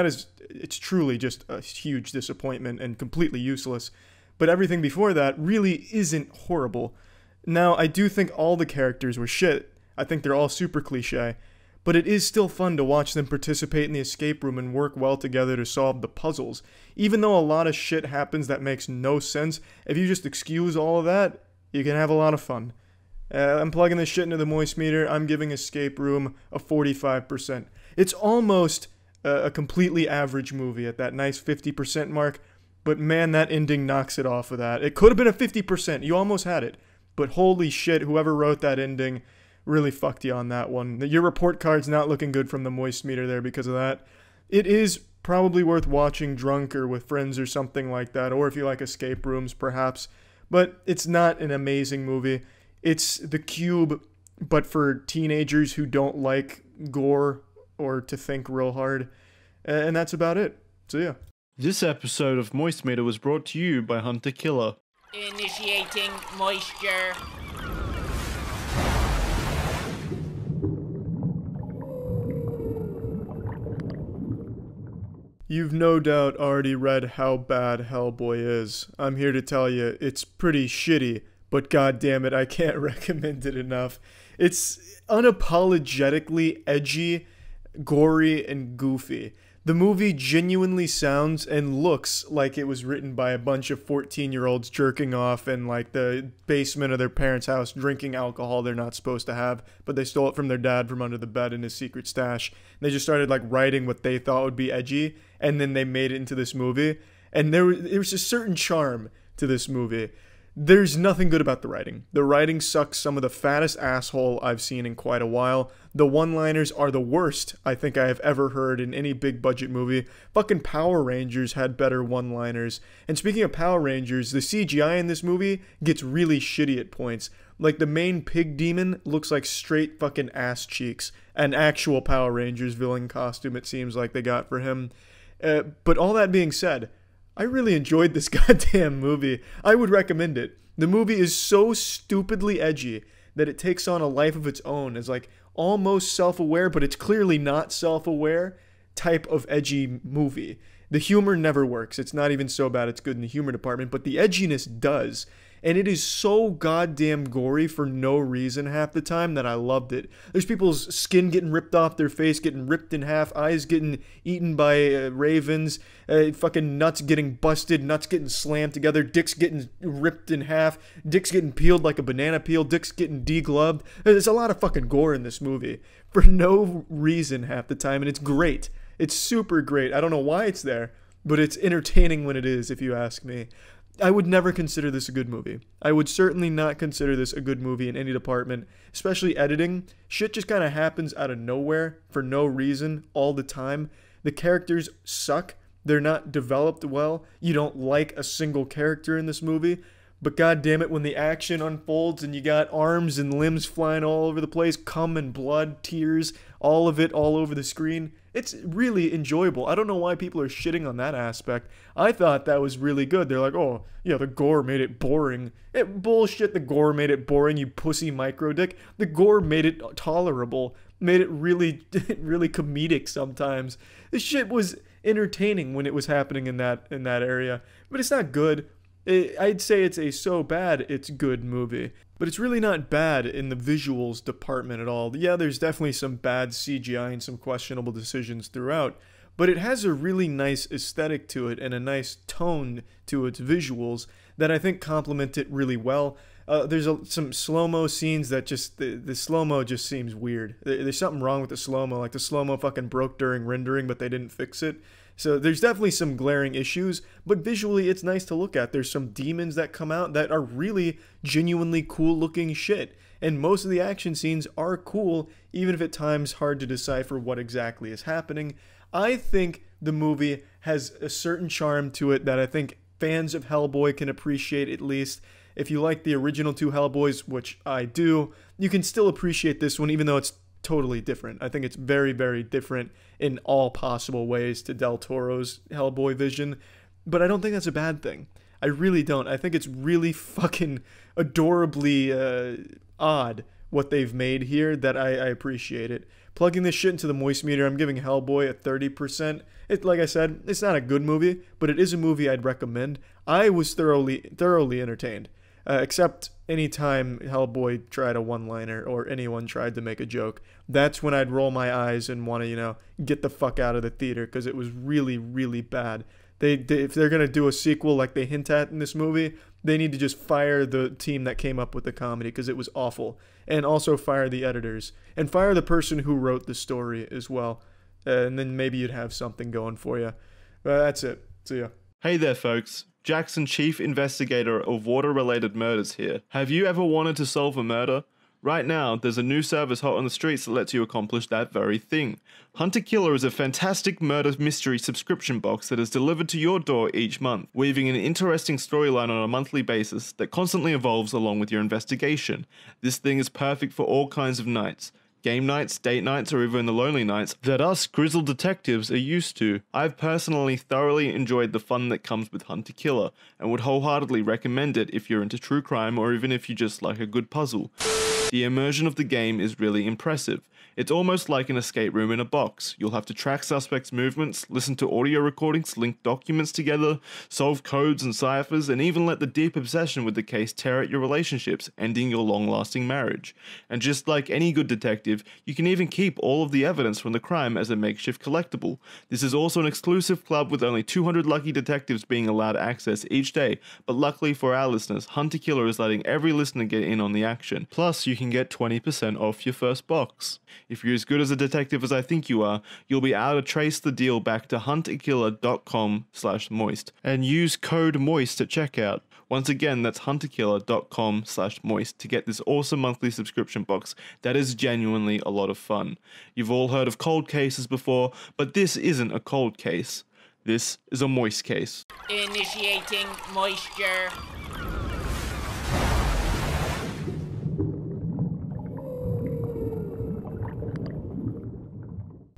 it's truly just a huge disappointment and completely useless. But everything before that really isn't horrible. Now, I do think all the characters were shit. I think they're all super cliche. But it is still fun to watch them participate in the escape room and work well together to solve the puzzles. Even though a lot of shit happens that makes no sense, if you just excuse all of that, you can have a lot of fun. I'm plugging this shit into the moist meter. I'm giving Escape Room a 45%. It's almost a completely average movie at that nice 50% mark, but man, that ending knocks it off of that. It could have been a 50%. You almost had it. But holy shit, whoever wrote that ending really fucked you on that one. Your report card's not looking good from the moist meter there because of that. It is probably worth watching drunk or with friends or something like that, or if you like escape rooms, perhaps. But it's not an amazing movie. It's The Cube, but for teenagers who don't like gore or to think real hard. And that's about it. So yeah. This episode of Moist Meter was brought to you by Hunter Killer. Initiating moisture. You've no doubt already read how bad Hellboy is. I'm here to tell you, it's pretty shitty, but goddammit, I can't recommend it enough. It's unapologetically edgy, gory, and goofy. The movie genuinely sounds and looks like it was written by a bunch of 14-year-olds jerking off in like the basement of their parents' house drinking alcohol they're not supposed to have, but they stole it from their dad from under the bed in his secret stash. They just started like writing what they thought would be edgy, and then they made it into this movie. And there was a certain charm to this movie. There's nothing good about the writing. The writing sucks some of the fattest asshole I've seen in quite a while. The one-liners are the worst I think I have ever heard in any big budget movie. Fucking Power Rangers had better one-liners. And speaking of Power Rangers, the CGI in this movie gets really shitty at points. Like the main pig demon looks like straight fucking ass cheeks. An actual Power Rangers villain costume it seems like they got for him. But all that being said, I really enjoyed this goddamn movie. I would recommend it. The movie is so stupidly edgy that it takes on a life of its own as like almost self-aware, but it's clearly not self-aware type of edgy movie. The humor never works. It's not even so bad it's good in the humor department, but the edginess does. and it is so goddamn gory for no reason half the time that I loved it. There's people's skin getting ripped off their face, getting ripped in half, eyes getting eaten by ravens, fucking nuts getting busted, nuts getting slammed together, dicks getting ripped in half, dicks getting peeled like a banana peel, dicks getting degloved. There's a lot of fucking gore in this movie for no reason half the time, and it's great. It's super great. I don't know why it's there, but it's entertaining when it is, if you ask me. I would never consider this a good movie. I would certainly not consider this a good movie in any department, especially editing. Shit just kind of happens out of nowhere for no reason all the time. The characters suck. They're not developed well. You don't like a single character in this movie. But god damn it, when the action unfolds and you got arms and limbs flying all over the place, cum and blood, tears, all of it all over the screen, it's really enjoyable. I don't know why people are shitting on that aspect. I thought that was really good. They're like, oh, yeah, the gore made it boring. Bullshit, the gore made it boring, you pussy micro dick. The gore made it tolerable, made it really, really comedic sometimes. This shit was entertaining when it was happening in that area, but it's not good. I'd say it's a so bad it's good movie, but it's really not bad in the visuals department at all. Yeah, there's definitely some bad CGI and some questionable decisions throughout, but it has a really nice aesthetic to it and a nice tone to its visuals that I think complement it really well. There's some slow-mo scenes that just, the slow-mo just seems weird. There's something wrong with the slow-mo, like the slow-mo fucking broke during rendering, but they didn't fix it. So there's definitely some glaring issues, but visually it's nice to look at. There's some demons that come out that are really genuinely cool looking shit. And most of the action scenes are cool, even if at times hard to decipher what exactly is happening. I think the movie has a certain charm to it that I think fans of Hellboy can appreciate at least. If you like the original two Hellboys, which I do, you can still appreciate this one even though it's totally different. I think it's very, very different in all possible ways to Del Toro's Hellboy vision, but I don't think that's a bad thing. I really don't. I think it's really fucking adorably odd what they've made here that I appreciate it. Plugging this shit into the moist meter, I'm giving Hellboy a 30%. Like I said, it's not a good movie, but it is a movie I'd recommend. I was thoroughly entertained. Except anytime Hellboy tried a one-liner or anyone tried to make a joke. That's when I'd roll my eyes and want to, get the fuck out of the theater because it was really, really bad. If they're going to do a sequel like they hint at in this movie, they need to just fire the team that came up with the comedy because it was awful. And also fire the editors. And fire the person who wrote the story as well. And then maybe you'd have something going for you. That's it. See ya. Hey there, folks. Jackson, Chief Investigator of Water-Related Murders here. Have you ever wanted to solve a murder? Right now, there's a new service hot on the streets that lets you accomplish that very thing. Hunter Killer is a fantastic murder mystery subscription box that is delivered to your door each month, weaving an interesting storyline on a monthly basis that constantly evolves along with your investigation. This thing is perfect for all kinds of nights. Game nights, date nights, or even the lonely nights that us grizzled detectives are used to. I've personally thoroughly enjoyed the fun that comes with Hunter Killer, and would wholeheartedly recommend it if you're into true crime or even if you just like a good puzzle. The immersion of the game is really impressive. It's almost like an escape room in a box. You'll have to track suspects' movements, listen to audio recordings, link documents together, solve codes and ciphers, and even let the deep obsession with the case tear at your relationships, ending your long-lasting marriage. And just like any good detective, you can even keep all of the evidence from the crime as a makeshift collectible. This is also an exclusive club with only 200 lucky detectives being allowed access each day, but luckily for our listeners, Hunter Killer is letting every listener get in on the action. Plus, you can get 20% off your first box. If you're as good as a detective as I think you are, you'll be able to trace the deal back to hunterkiller.com/moist and use code MOIST at checkout. Once again, that's hunterkiller.com/moist to get this awesome monthly subscription box that is genuinely a lot of fun. You've all heard of cold cases before, but this isn't a cold case. This is a moist case. Initiating moisture.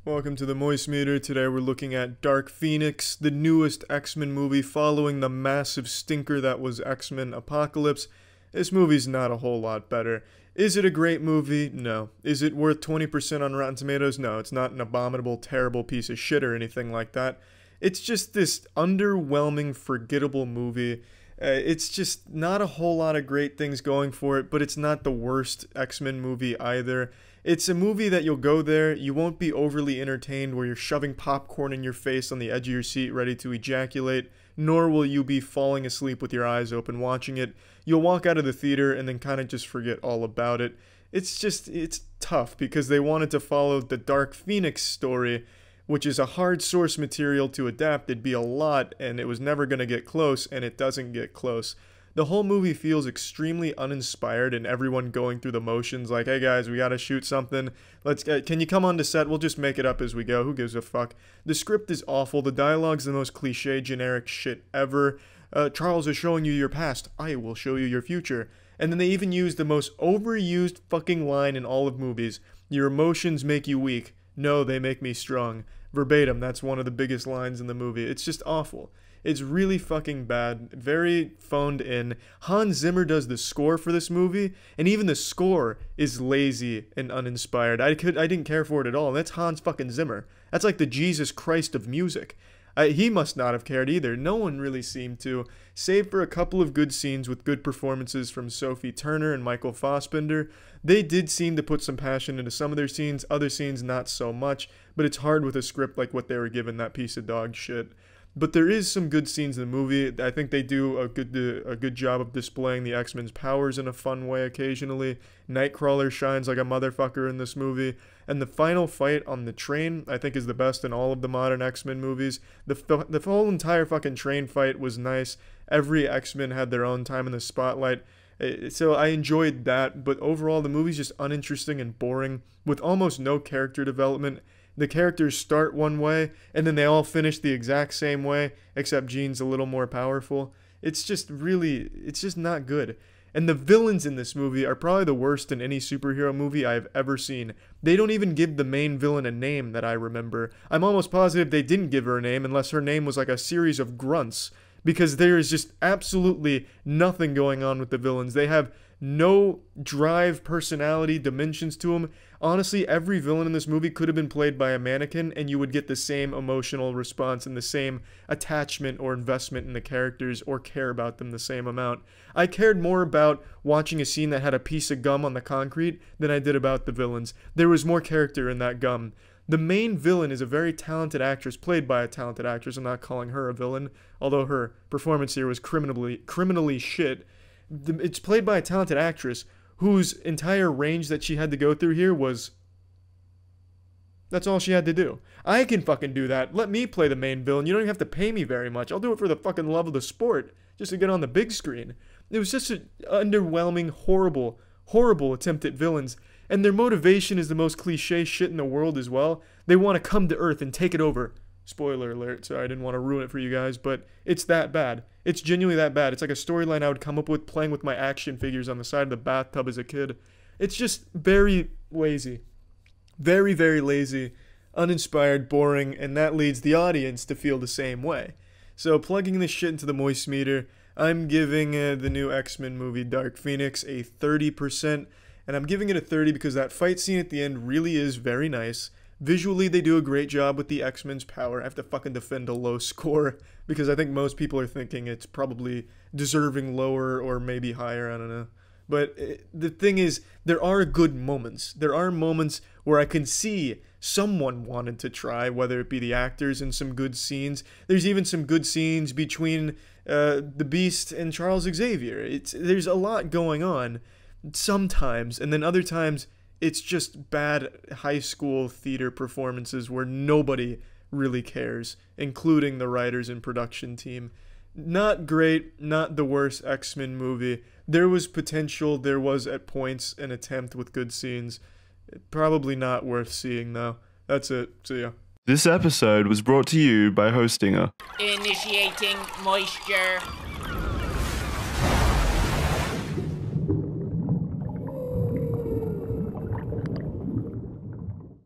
Welcome to the Moist Meter. Today we're looking at Dark Phoenix, the newest X-Men movie following the massive stinker that was X-Men Apocalypse. This movie's not a whole lot better. Is it a great movie? No. Is it worth 20% on Rotten Tomatoes? No, it's not an abominable, terrible piece of shit or anything like that. It's just this underwhelming, forgettable movie It's just not a whole lot of great things going for it, but it's not the worst X-Men movie either. It's a movie that you'll go there, you won't be overly entertained where you're shoving popcorn in your face on the edge of your seat ready to ejaculate, nor will you be falling asleep with your eyes open watching it. You'll walk out of the theater and then kind of just forget all about it. It's tough because they wanted to follow the Dark Phoenix story, which is a hard source material to adapt. It'd be a lot, and it was never going to get close, and it doesn't get close. The whole movie feels extremely uninspired and everyone going through the motions like, hey guys, we gotta shoot something. Can you come on to set? We'll just make it up as we go. Who gives a fuck? The script is awful. The dialogue's the most cliche, generic shit ever. Charles is showing you your past. I will show you your future. And then they even use the most overused fucking line in all of movies. Your emotions make you weak. No, they make me strong. Verbatim, that's one of the biggest lines in the movie. It's just awful. It's really fucking bad, very phoned in. Hans Zimmer does the score for this movie, and even the score is lazy and uninspired. I didn't care for it at all. That's Hans fucking Zimmer. That's like the Jesus Christ of music. He must not have cared either. No one really seemed to, save for a couple of good scenes with good performances from Sophie Turner and Michael Fassbender. They did seem to put some passion into some of their scenes, other scenes not so much, but it's hard with a script like what they were given, that piece of dog shit. But there is some good scenes in the movie. I think they do a good job of displaying the X-Men's powers in a fun way occasionally. Nightcrawler shines like a motherfucker in this movie. And the final fight on the train, I think, is the best in all of the modern X-Men movies. The whole entire fucking train fight was nice. Every X-Men had their own time in the spotlight. So I enjoyed that. But overall, the movie's just uninteresting and boring, with almost no character development. The characters start one way, and then they all finish the exact same way, except Jean's a little more powerful. It's just not good. And the villains in this movie are probably the worst in any superhero movie I've ever seen. They don't even give the main villain a name that I remember. I'm almost positive they didn't give her a name unless her name was like a series of grunts, because there is just absolutely nothing going on with the villains. They have no drive, personality, dimensions to them. Honestly, every villain in this movie could have been played by a mannequin, and you would get the same emotional response and the same attachment or investment in the characters, or care about them the same amount. I cared more about watching a scene that had a piece of gum on the concrete than I did about the villains. There was more character in that gum. The main villain is a very talented actress, played by a talented actress. I'm not calling her a villain, although her performance here was criminally shit. It's played by a talented actress whose entire range that she had to go through here was... That's all she had to do. I can fucking do that. Let me play the main villain. You don't even have to pay me very much. I'll do it for the fucking love of the sport, just to get on the big screen. It was just an underwhelming, horrible attempt at villains. And their motivation is the most cliche shit in the world as well. They want to come to Earth and take it over. Spoiler alert, sorry, I didn't want to ruin it for you guys, but it's that bad. It's genuinely that bad. It's like a storyline I would come up with playing with my action figures on the side of the bathtub as a kid. It's just very lazy. Very, very lazy, uninspired, boring, and that leads the audience to feel the same way. So plugging this shit into the moist meter, I'm giving the new X-Men movie Dark Phoenix a 30%, and I'm giving it a 30 because that fight scene at the end really is very nice. Visually, they do a great job with the X-Men's power. I have to fucking defend a low score because I think most people are thinking it's probably deserving lower or maybe higher, I don't know. But the thing is, there are good moments. There are moments where I can see someone wanted to try, whether it be the actors in some good scenes. There's even some good scenes between the Beast and Charles Xavier. There's a lot going on sometimes, and then other times it's just bad high school theater performances where nobody really cares, including the writers and production team. Not great, not the worst X-Men movie. There was potential, there was at points an attempt with good scenes. Probably not worth seeing though. That's it. See ya. This episode was brought to you by Hostinger. Initiating moisture.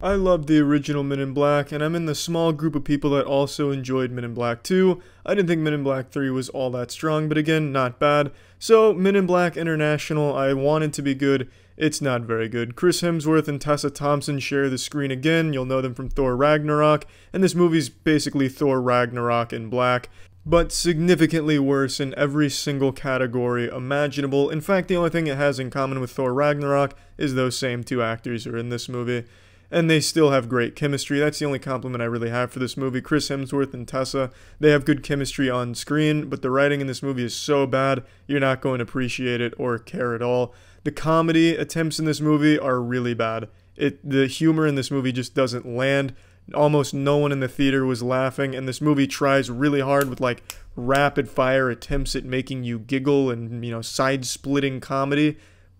I loved the original Men in Black, and I'm in the small group of people that also enjoyed Men in Black 2. I didn't think Men in Black 3 was all that strong, but again, not bad. So, Men in Black International, I wanted to be good. It's not very good. Chris Hemsworth and Tessa Thompson share the screen again. You'll know them from Thor Ragnarok, and this movie's basically Thor Ragnarok in black. but significantly worse in every single category imaginable. In fact, the only thing it has in common with Thor Ragnarok is those same two actors are in this movie. And they still have great chemistry. That's the only compliment I really have for this movie. Chris Hemsworth and Tessa, they have good chemistry on screen, but the writing in this movie is so bad, you're not going to appreciate it or care at all. The comedy attempts in this movie are really bad. The humor in this movie just doesn't land. Almost no one in the theater was laughing, and this movie tries really hard with like rapid fire attempts at making you giggle and, side-splitting comedy,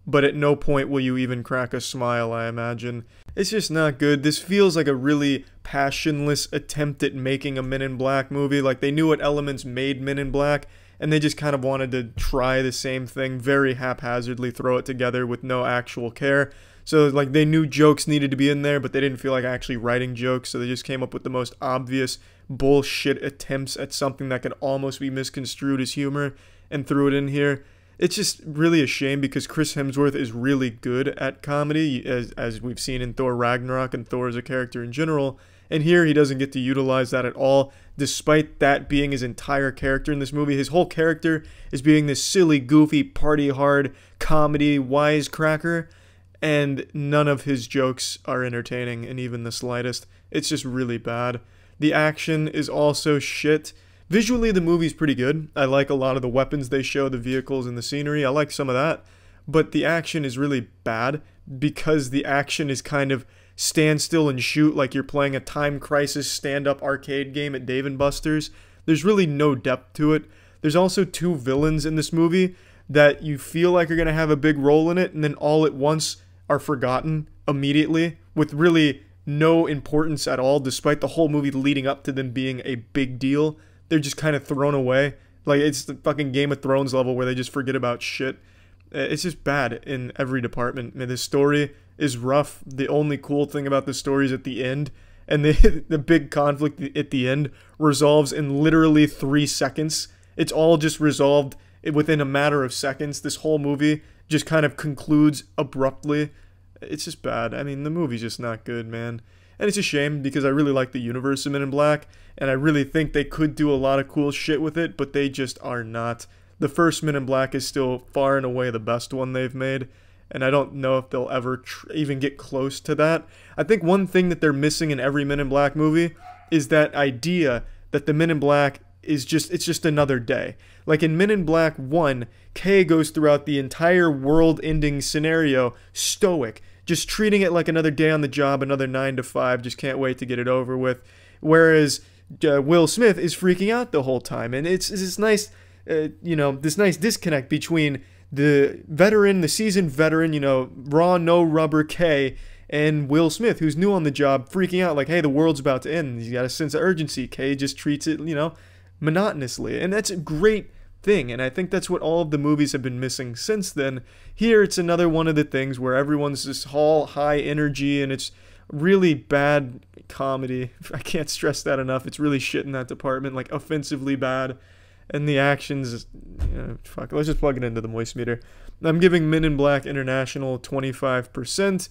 but at no point will you even crack a smile, I imagine. It's just not good. This feels like a really passionless attempt at making a Men in Black movie. Like, they knew what elements made Men in Black, and they just kind of wanted to try the same thing, very haphazardly throw it together with no actual care. So, like, they knew jokes needed to be in there, but they didn't feel like actually writing jokes, so they just came up with the most obvious bullshit attempts at something that could almost be misconstrued as humor and threw it in here. It's just really a shame because Chris Hemsworth is really good at comedy, as we've seen in Thor Ragnarok and Thor as a character in general. And here he doesn't get to utilize that at all, despite that being his entire character in this movie. His whole character is being this silly, goofy, party-hard, comedy wisecracker, and none of his jokes are entertaining in even the slightest. It's just really bad. The action is also shit. Visually, the movie's pretty good. I like a lot of the weapons they show, the vehicles and the scenery. I like some of that. But the action is really bad because the action is kind of stand still and shoot like you're playing a Time Crisis stand-up arcade game at Dave & Buster's. There's really no depth to it. There's also two villains in this movie that you feel like are going to have a big role in it, and then all at once are forgotten immediately with really no importance at all, despite the whole movie leading up to them being a big deal. They're just kind of thrown away. Like, it's the fucking Game of Thrones level where they just forget about shit. It's just bad in every department. I mean, the story is rough. The only cool thing about the story is at the end. And the big conflict at the end resolves in literally 3 seconds. It's all just resolved within a matter of seconds. This whole movie just kind of concludes abruptly. It's just bad. I mean, the movie's just not good, man. And it's a shame because I really like the universe of Men in Black, and I really think they could do a lot of cool shit with it, but they just are not. The first Men in Black is still far and away the best one they've made, and I don't know if they'll ever even get close to that. I think one thing that they're missing in every Men in Black movie is that idea that the Men in Black is just another day. Like in Men in Black 1, Kay goes throughout the entire world-ending scenario stoic, just treating it like another day on the job, another 9 to 5, just can't wait to get it over with. Whereas Will Smith is freaking out the whole time, and it's this nice, this nice disconnect between the veteran, the seasoned veteran, raw, no rubber Kay, and Will Smith, who's new on the job, freaking out like, hey, the world's about to end. He's got a sense of urgency. Kay just treats it, monotonously, and that's a great thing, and I think that's what all of the movies have been missing since then. Here, it's another one of the things where everyone's just all high energy, and it's really bad comedy. I can't stress that enough. It's really shit in that department, like offensively bad, and the actions, fuck, let's just plug it into the moist meter. I'm giving Men in Black International 25%.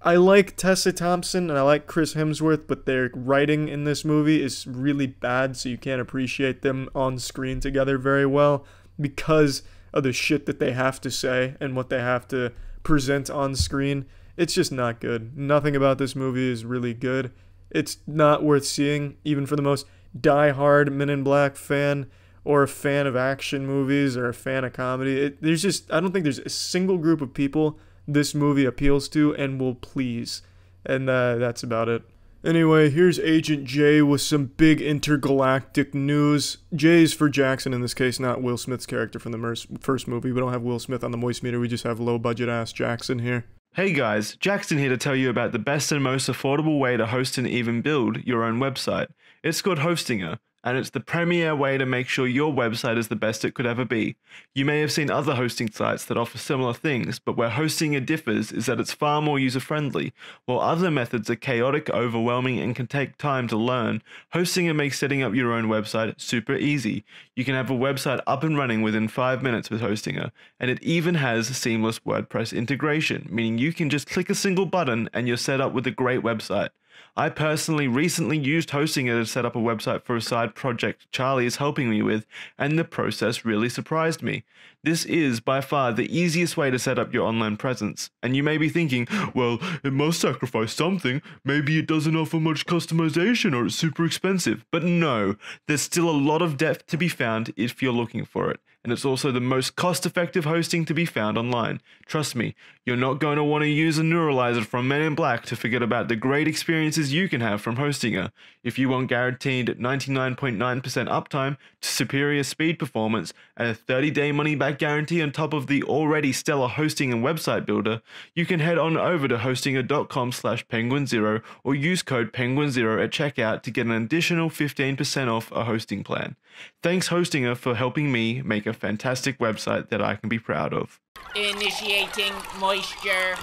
I like Tessa Thompson and I like Chris Hemsworth, but their writing in this movie is really bad, so you can't appreciate them on screen together very well because of the shit that they have to say and what they have to present on screen. It's just not good. Nothing about this movie is really good. It's not worth seeing, even for the most die-hard Men in Black fan or a fan of action movies or a fan of comedy. I don't think there's a single group of people this movie appeals to and will please. And that's about it. Anyway, here's Agent J with some big intergalactic news. J's for Jackson in this case, not Will Smith's character from the first movie. We don't have Will Smith on the moist meter, we just have low budget ass Jackson here. Hey guys, Jackson here to tell you about the best and most affordable way to host and even build your own website. It's called Hostinger, and it's the premier way to make sure your website is the best it could ever be. You may have seen other hosting sites that offer similar things, but where Hostinger differs is that it's far more user-friendly. While other methods are chaotic, overwhelming, and can take time to learn, Hostinger makes setting up your own website super easy. You can have a website up and running within 5 minutes with Hostinger, and it even has seamless WordPress integration, meaning you can just click a single button and you're set up with a great website. I personally recently used Hostinger to set up a website for a side project Charlie is helping me with, and the process really surprised me. This is by far the easiest way to set up your online presence, and you may be thinking, well, it must sacrifice something, maybe it doesn't offer much customization or it's super expensive, but no, there's still a lot of depth to be found if you're looking for it, and it's also the most cost-effective hosting to be found online. Trust me, you're not going to want to use a neuralizer from Men in Black to forget about the great experiences you can have from Hostinger. If you want guaranteed 99.9% uptime to superior speed performance and a 30-day money-back guarantee on top of the already stellar hosting and website builder, you can head on over to hostinger.com/penguin0 or use code penguin0 at checkout to get an additional 15% off a hosting plan. Thanks Hostinger for helping me make a fantastic website that I can be proud of. Initiating moisture.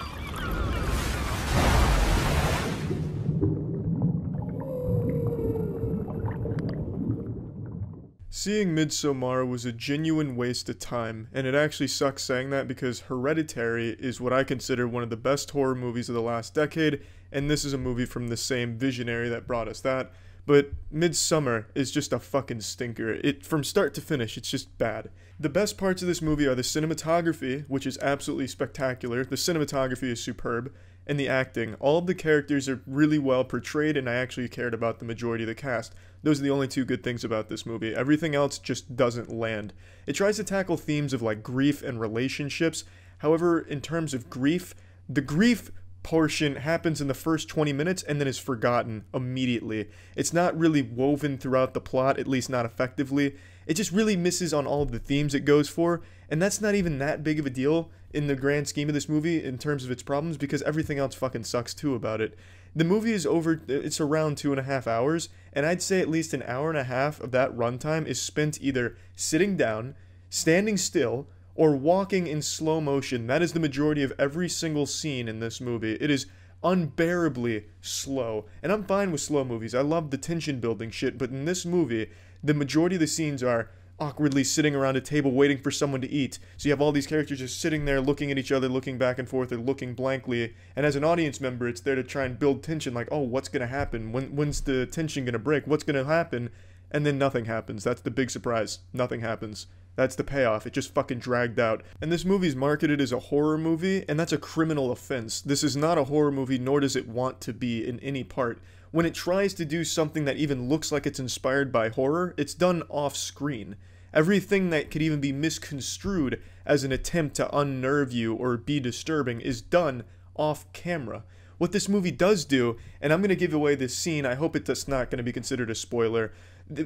Seeing Midsommar was a genuine waste of time, and it actually sucks saying that because Hereditary is what I consider one of the best horror movies of the last decade, and this is a movie from the same visionary that brought us that. But Midsommar is just a fucking stinker. From start to finish, it's just bad. The best parts of this movie are the cinematography, which is absolutely spectacular. The cinematography is superb. And the acting. All of the characters are really well portrayed, and I actually cared about the majority of the cast. Those are the only two good things about this movie. Everything else just doesn't land. It tries to tackle themes of like grief and relationships. However, in terms of grief, the grief portion happens in the first 20 minutes and then is forgotten immediately. It's not really woven throughout the plot, at least not effectively. It just really misses on all of the themes it goes for, and that's not even that big of a deal in the grand scheme of this movie in terms of its problems, because everything else fucking sucks too about it. The movie is it's around 2.5 hours, and I'd say at least an hour and a half of that runtime is spent either sitting down, standing still, or walking in slow motion. That is the majority of every single scene in this movie. It is unbearably slow, and I'm fine with slow movies. I love the tension building shit, but in this movie, the majority of the scenes are awkwardly sitting around a table waiting for someone to eat. So you have all these characters just sitting there looking at each other, looking back and forth, or looking blankly. And as an audience member, it's there to try and build tension, like, oh, what's going to happen? When's the tension going to break? What's going to happen? And then nothing happens. That's the big surprise. Nothing happens. That's the payoff. It just fucking dragged out. And this movie's marketed as a horror movie, and that's a criminal offense. This is not a horror movie, nor does it want to be in any part. When it tries to do something that even looks like it's inspired by horror, it's done off-screen. Everything that could even be misconstrued as an attempt to unnerve you or be disturbing is done off-camera. What this movie does do, and I'm going to give away this scene, I hope it's not going to be considered a spoiler.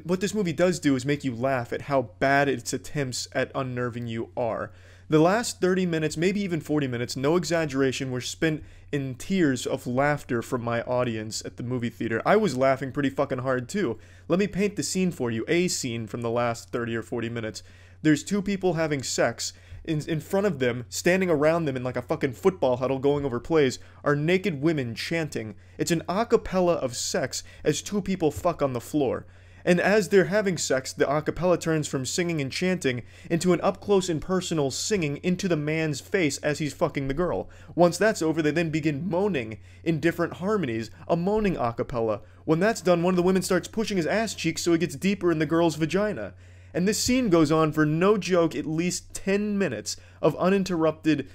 What this movie does do is make you laugh at how bad its attempts at unnerving you are. The last 30 minutes, maybe even 40 minutes, no exaggeration, were spent in tears of laughter from my audience at the movie theater. I was laughing pretty fucking hard too. Let me paint the scene for you, a scene from the last 30 or 40 minutes. There's two people having sex. In front of them, standing around them in like a fucking football huddle going over plays, are naked women chanting. It's an a cappella of sex as two people fuck on the floor. And as they're having sex, the a cappella turns from singing and chanting into an up-close and personal singing into the man's face as he's fucking the girl. Once that's over, they then begin moaning in different harmonies, a moaning a cappella. When that's done, one of the women starts pushing his ass cheeks so it gets deeper in the girl's vagina. And this scene goes on for, no joke, at least 10 minutes of uninterrupted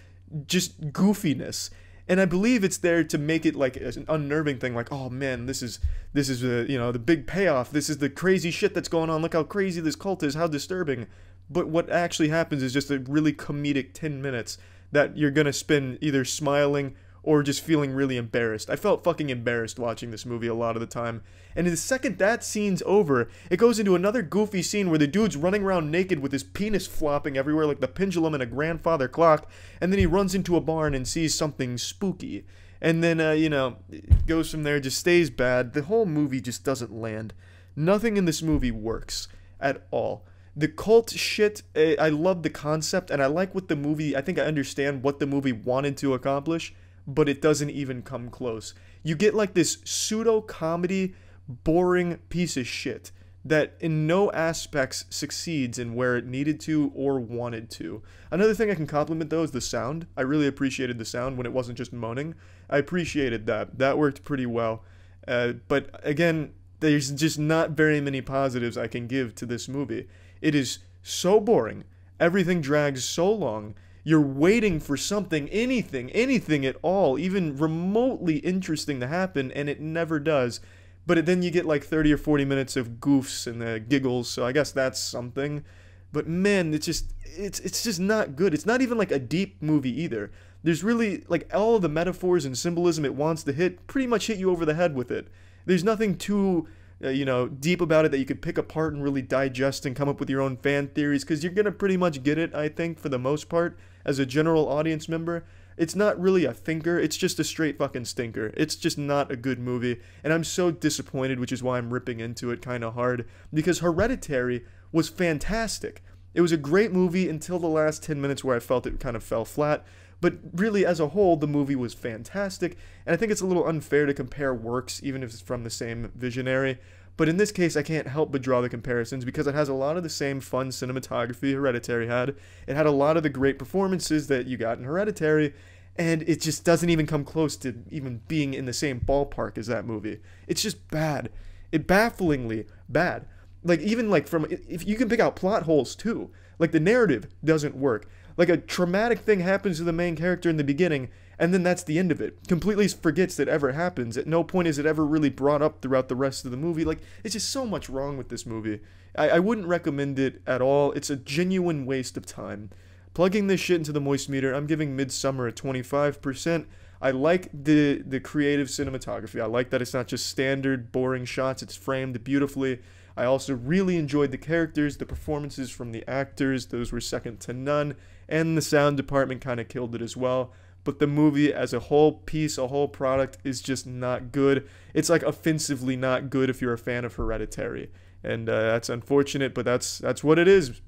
just goofiness. And I believe it's there to make it like an unnerving thing, like, oh man, this is the big payoff. This is the crazy shit that's going on. Look how crazy this cult is, how disturbing. But what actually happens is just a really comedic 10 minutes that you're gonna spend either smiling or just feeling really embarrassed. I felt fucking embarrassed watching this movie a lot of the time. And the second that scene's over, it goes into another goofy scene where the dude's running around naked with his penis flopping everywhere like the pendulum in a grandfather clock, and then he runs into a barn and sees something spooky. And then, it goes from there, just stays bad. The whole movie just doesn't land. Nothing in this movie works at all. The cult shit, I love the concept, and I like what the movie, I think I understand what the movie wanted to accomplish, but it doesn't even come close. You get like this pseudo-comedy, boring piece of shit that in no aspects succeeds in where it needed to or wanted to. Another thing I can compliment though is the sound. I really appreciated the sound when it wasn't just moaning. I appreciated that. That worked pretty well. But again, there's just not very many positives I can give to this movie. It is so boring. Everything drags so long. You're waiting for something, anything at all, even remotely interesting to happen, and it never does. But then you get like 30 or 40 minutes of goofs and giggles, so I guess that's something. But man, it's just not good. It's not even like a deep movie either. There's really, like, all of the metaphors and symbolism it wants to hit pretty much hit you over the head with it. There's nothing too, deep about it that you could pick apart and really digest and come up with your own fan theories, because you're going to pretty much get it, I think, for the most part, as a general audience member. It's not really a thinker, it's just a straight fucking stinker. It's just not a good movie, and I'm so disappointed, which is why I'm ripping into it kind of hard, because Hereditary was fantastic. It was a great movie until the last 10 minutes where I felt it kind of fell flat. But really, as a whole, the movie was fantastic, and I think it's a little unfair to compare works, even if it's from the same visionary. But in this case, I can't help but draw the comparisons, because it has a lot of the same fun cinematography Hereditary had. It had a lot of the great performances that you got in Hereditary, and it just doesn't even come close to even being in the same ballpark as that movie. It's just bad. It bafflingly bad. Like, even like from, if you can pick out plot holes too. Like, the narrative doesn't work. Like, a traumatic thing happens to the main character in the beginning, and then that's the end of it. Completely forgets that ever happens. At no point is it ever really brought up throughout the rest of the movie. Like, it's just so much wrong with this movie. I wouldn't recommend it at all. It's a genuine waste of time. Plugging this shit into the moist meter, I'm giving Midsommar a 25%. I like the creative cinematography. I like that it's not just standard, boring shots. It's framed beautifully. I also really enjoyed the characters, the performances from the actors. Those were second to none. And the sound department kind of killed it as well. But the movie as a whole piece, a whole product, is just not good. It's like offensively not good if you're a fan of Hereditary. And that's unfortunate, but that's what it is.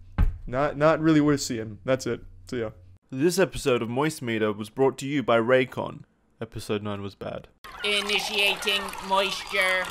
Not really worth seeing. That's it. See ya. This episode of Moist Meter was brought to you by Raycon. Episode 9 was bad. Initiating moisture.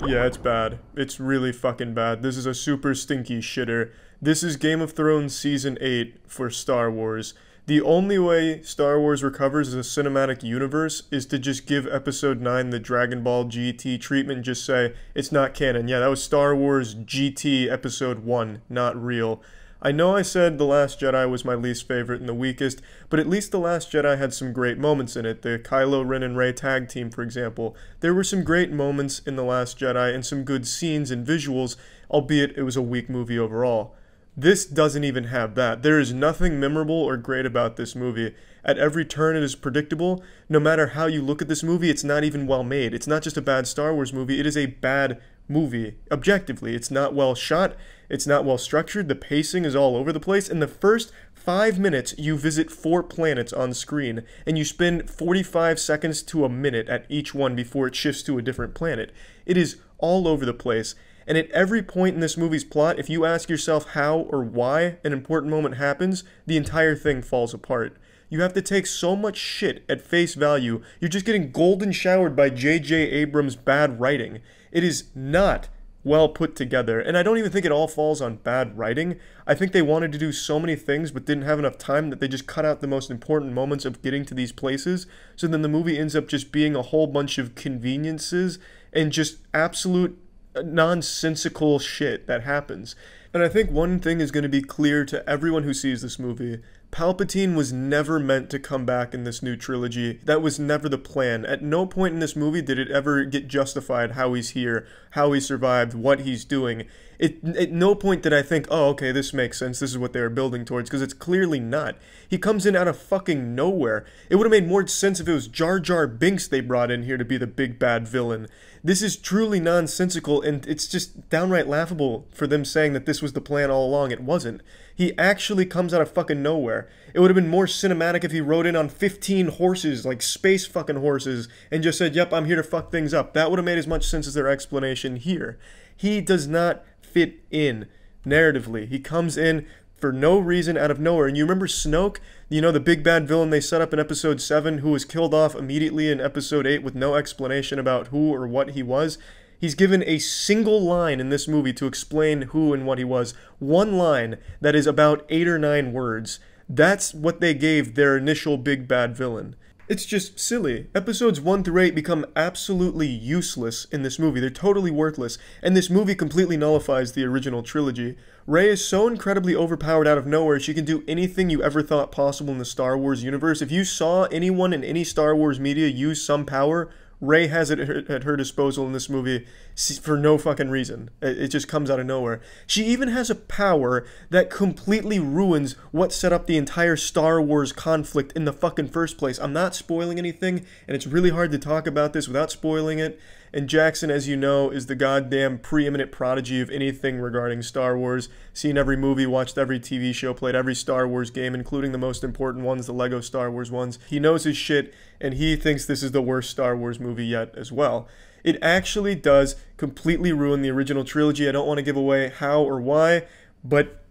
Yeah, it's bad. It's really fucking bad. This is a super stinky shitter. This is Game of Thrones Season 8 for Star Wars. The only way Star Wars recovers as a cinematic universe is to just give Episode 9 the Dragon Ball GT treatment and just say, it's not canon. Yeah, that was Star Wars GT Episode 1, not real. I know I said The Last Jedi was my least favorite and the weakest, but at least The Last Jedi had some great moments in it. The Kylo Ren and Rey tag team, for example. There were some great moments in The Last Jedi and some good scenes and visuals, albeit it was a weak movie overall. This doesn't even have that. There is nothing memorable or great about this movie. At every turn it is predictable. No matter how you look at this movie, it's not even well made. It's not just a bad Star Wars movie, it is a bad movie. Objectively, it's not well shot, it's not well structured, the pacing is all over the place. In the first 5 minutes, you visit 4 planets on screen, and you spend 45 seconds to a minute at each one before it shifts to a different planet. It is all over the place. And at every point in this movie's plot, if you ask yourself how or why an important moment happens, the entire thing falls apart. You have to take so much shit at face value, you're just getting golden showered by J.J. Abrams' bad writing. It is not well put together, and I don't even think it all falls on bad writing. I think they wanted to do so many things but didn't have enough time that they just cut out the most important moments of getting to these places, so then the movie ends up just being a whole bunch of conveniences and just absolute nonsensical shit that happens. And I think one thing is going to be clear to everyone who sees this movie. Palpatine was never meant to come back in this new trilogy. That was never the plan. At no point in this movie did it ever get justified how he's here, how he survived, what he's doing. At no point did I think, oh, okay, this makes sense, this is what they were building towards, because it's clearly not. He comes in out of fucking nowhere. It would have made more sense if it was Jar Jar Binks they brought in here to be the big bad villain. This is truly nonsensical, and it's just downright laughable for them saying that this was the plan all along. It wasn't. He actually comes out of fucking nowhere. It would have been more cinematic if he rode in on 15 horses, like space fucking horses, and just said, yep, I'm here to fuck things up. That would have made as much sense as their explanation here. He does not fit in narratively. He comes in for no reason out of nowhere. And you remember Snoke, you know, the big bad villain they set up in episode 7 who was killed off immediately in episode 8 with no explanation about who or what he was? He's given a single line in this movie to explain who and what he was. One line that is about 8 or 9 words. That's what they gave their initial big bad villain. It's just silly. Episodes 1 through 8 become absolutely useless in this movie. They're totally worthless. And this movie completely nullifies the original trilogy. Rey is so incredibly overpowered out of nowhere, she can do anything you ever thought possible in the Star Wars universe. If you saw anyone in any Star Wars media use some power, Rey has it at her disposal in this movie for no fucking reason. It just comes out of nowhere. She even has a power that completely ruins what set up the entire Star Wars conflict in the fucking first place. I'm not spoiling anything, and it's really hard to talk about this without spoiling it. And Jackson, as you know, is the goddamn preeminent prodigy of anything regarding Star Wars. Seen every movie, watched every TV show, played every Star Wars game, including the most important ones, the Lego Star Wars ones. He knows his shit, and he thinks this is the worst Star Wars movie yet as well. It actually does completely ruin the original trilogy. I don't want to give away how or why, but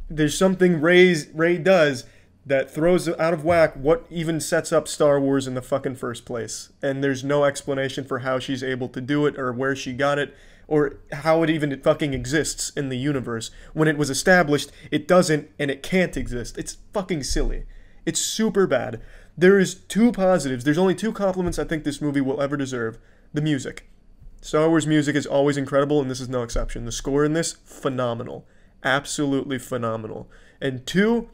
there's something Rey does that throws out of whack what even sets up Star Wars in the fucking first place. And there's no explanation for how she's able to do it, or where she got it, or how it even fucking exists in the universe. When it was established, it doesn't, and it can't exist. It's fucking silly. It's super bad. There is 2 positives. There's only 2 compliments I think this movie will ever deserve. The music. Star Wars music is always incredible, and this is no exception. The score in this, phenomenal. Absolutely phenomenal. And 2,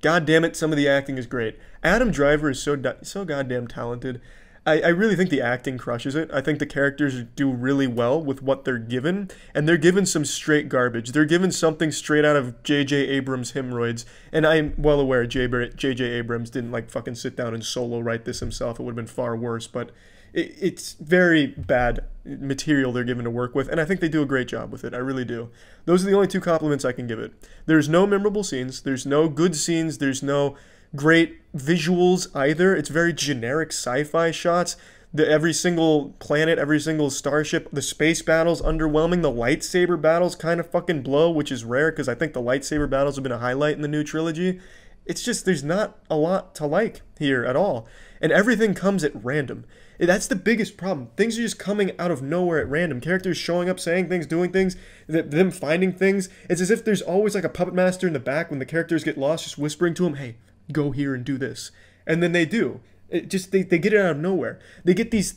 God damn it, some of the acting is great. Adam Driver is so goddamn talented. I really think the acting crushes it. I think the characters do really well with what they're given, and they're given some straight garbage. They're given something straight out of J.J. Abrams' hemorrhoids, and I'm well aware J.J. Abrams didn't like fucking sit down and solo write this himself. It would have been far worse, but it's very bad material they're given to work with, and I think they do a great job with it. I really do. Those are the only 2 compliments I can give it. There's no memorable scenes. There's no good scenes. There's no great visuals either. It's very generic sci-fi shots. Every single planet, every single starship, the space battles underwhelming. The lightsaber battles kind of fucking blow, which is rare because I think the lightsaber battles have been a highlight in the new trilogy. It's just, there's not a lot to like here at all. And everything comes at random. That's the biggest problem. Things are just coming out of nowhere at random. Characters showing up, saying things, doing things, them finding things. It's as if there's always like a puppet master in the back when the characters get lost, just whispering to them, hey, go here and do this. And then they do. They get it out of nowhere. They get these,